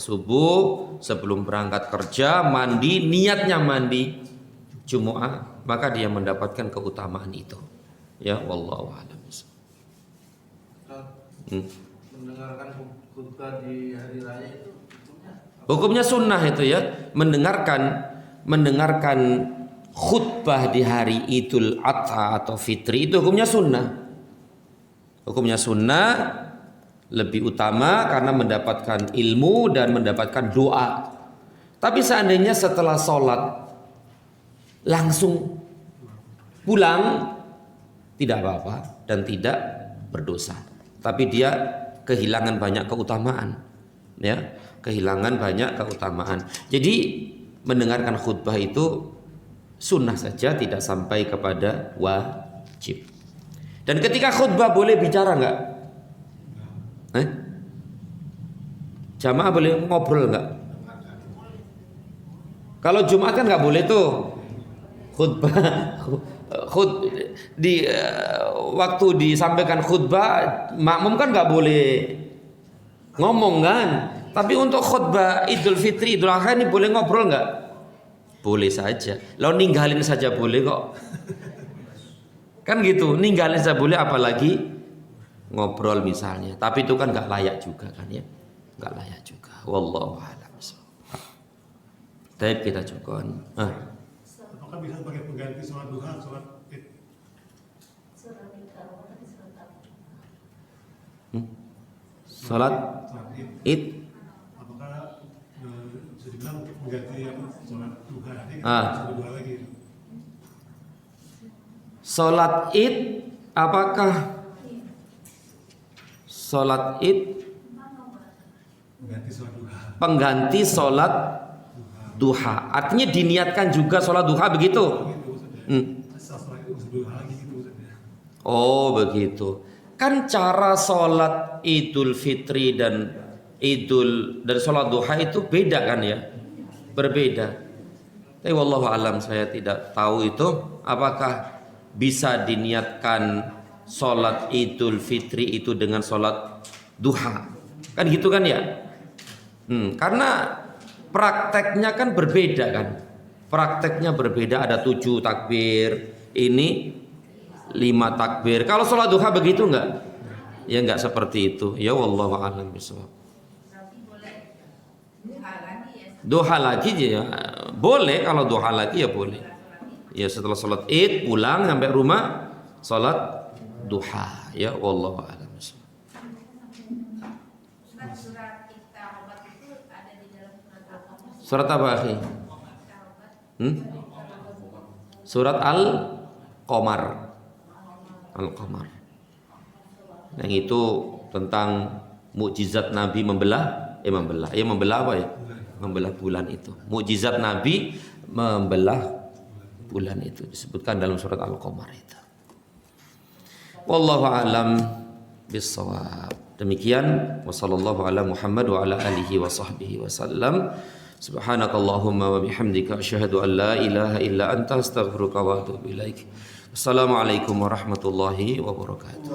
subuh, sebelum berangkat kerja, mandi, niatnya mandi Jumat, maka dia mendapatkan keutamaan itu. Ya, wallahu a'lam. Mendengarkan khutbah di hari raya itu hukumnya sunnah itu ya, mendengarkan mendengarkan khutbah di hari Idul Adha atau Fitri itu hukumnya sunnah. Hukumnya sunnah lebih utama karena mendapatkan ilmu dan mendapatkan doa. Tapi seandainya setelah sholat langsung pulang, tidak apa-apa dan tidak berdosa. Tapi dia kehilangan banyak keutamaan, ya, kehilangan banyak keutamaan. Jadi mendengarkan khutbah itu sunnah saja, tidak sampai kepada wajib. Dan ketika khutbah boleh bicara nggak? Jamaah boleh ngobrol nggak? Kalau Jumat kan nggak boleh tuh khutbah. Waktu disampaikan khutbah, makmum kan nggak boleh ngomong kan. Tapi untuk khutbah Idul Fitri, Idul Adha ini boleh ngobrol nggak? Boleh saja. Lalu ninggalin saja boleh kok. Kan gitu, ninggalin saja boleh, apalagi ngobrol misalnya. Tapi itu kan nggak layak juga kan ya, nggak layak juga. Wallahu a'lam. Baik, kita cukup. Apakah bisa sebagai pengganti sholat duha, sholat id? Sholat id. Apakah bisa dibilang mengganti sholat duha? Ah. Sholat duha lagi. Sholat id, apakah sholat id Mengganti sholat duha. pengganti sholat duha? Artinya diniatkan juga sholat duha begitu? Sholat duha lagi gitu. Oh begitu. Kan cara sholat Idul Fitri dan sholat duha itu beda kan ya? Berbeda. Tapi wallahu alam, saya tidak tahu itu apakah bisa diniatkan sholat Idul Fitri itu dengan sholat duha. Kan gitu kan ya? Karena prakteknya kan berbeda kan. Prakteknya berbeda, ada 7 takbir, ini 5 takbir. Kalau sholat duha begitu enggak? Ya enggak seperti itu. Ya wallahu a'lam bishawab. Duha lagi ya boleh, kalau duha lagi ya boleh. Ya setelah sholat id pulang sampai rumah sholat duha. Ya wallahu a'lam bishawab. Surat apa akhi? Surat Al-Qamar. Al-Qamar. Yang itu tentang mukjizat Nabi membelah apa ya? Membelah bulan itu. Mukjizat Nabi membelah bulan itu disebutkan dalam surat Al-Qamar itu. Wallahu a'lam bissawab. Demikian wa sallallahu ala Muhammad wa ala alihi wa sahbihi wasallam. Subhanakallahumma wa bihamdika asyhadu an la ilaha illa anta astaghfiruka wa atubu ilaik. Assalamualaikum warahmatullahi wabarakatuh.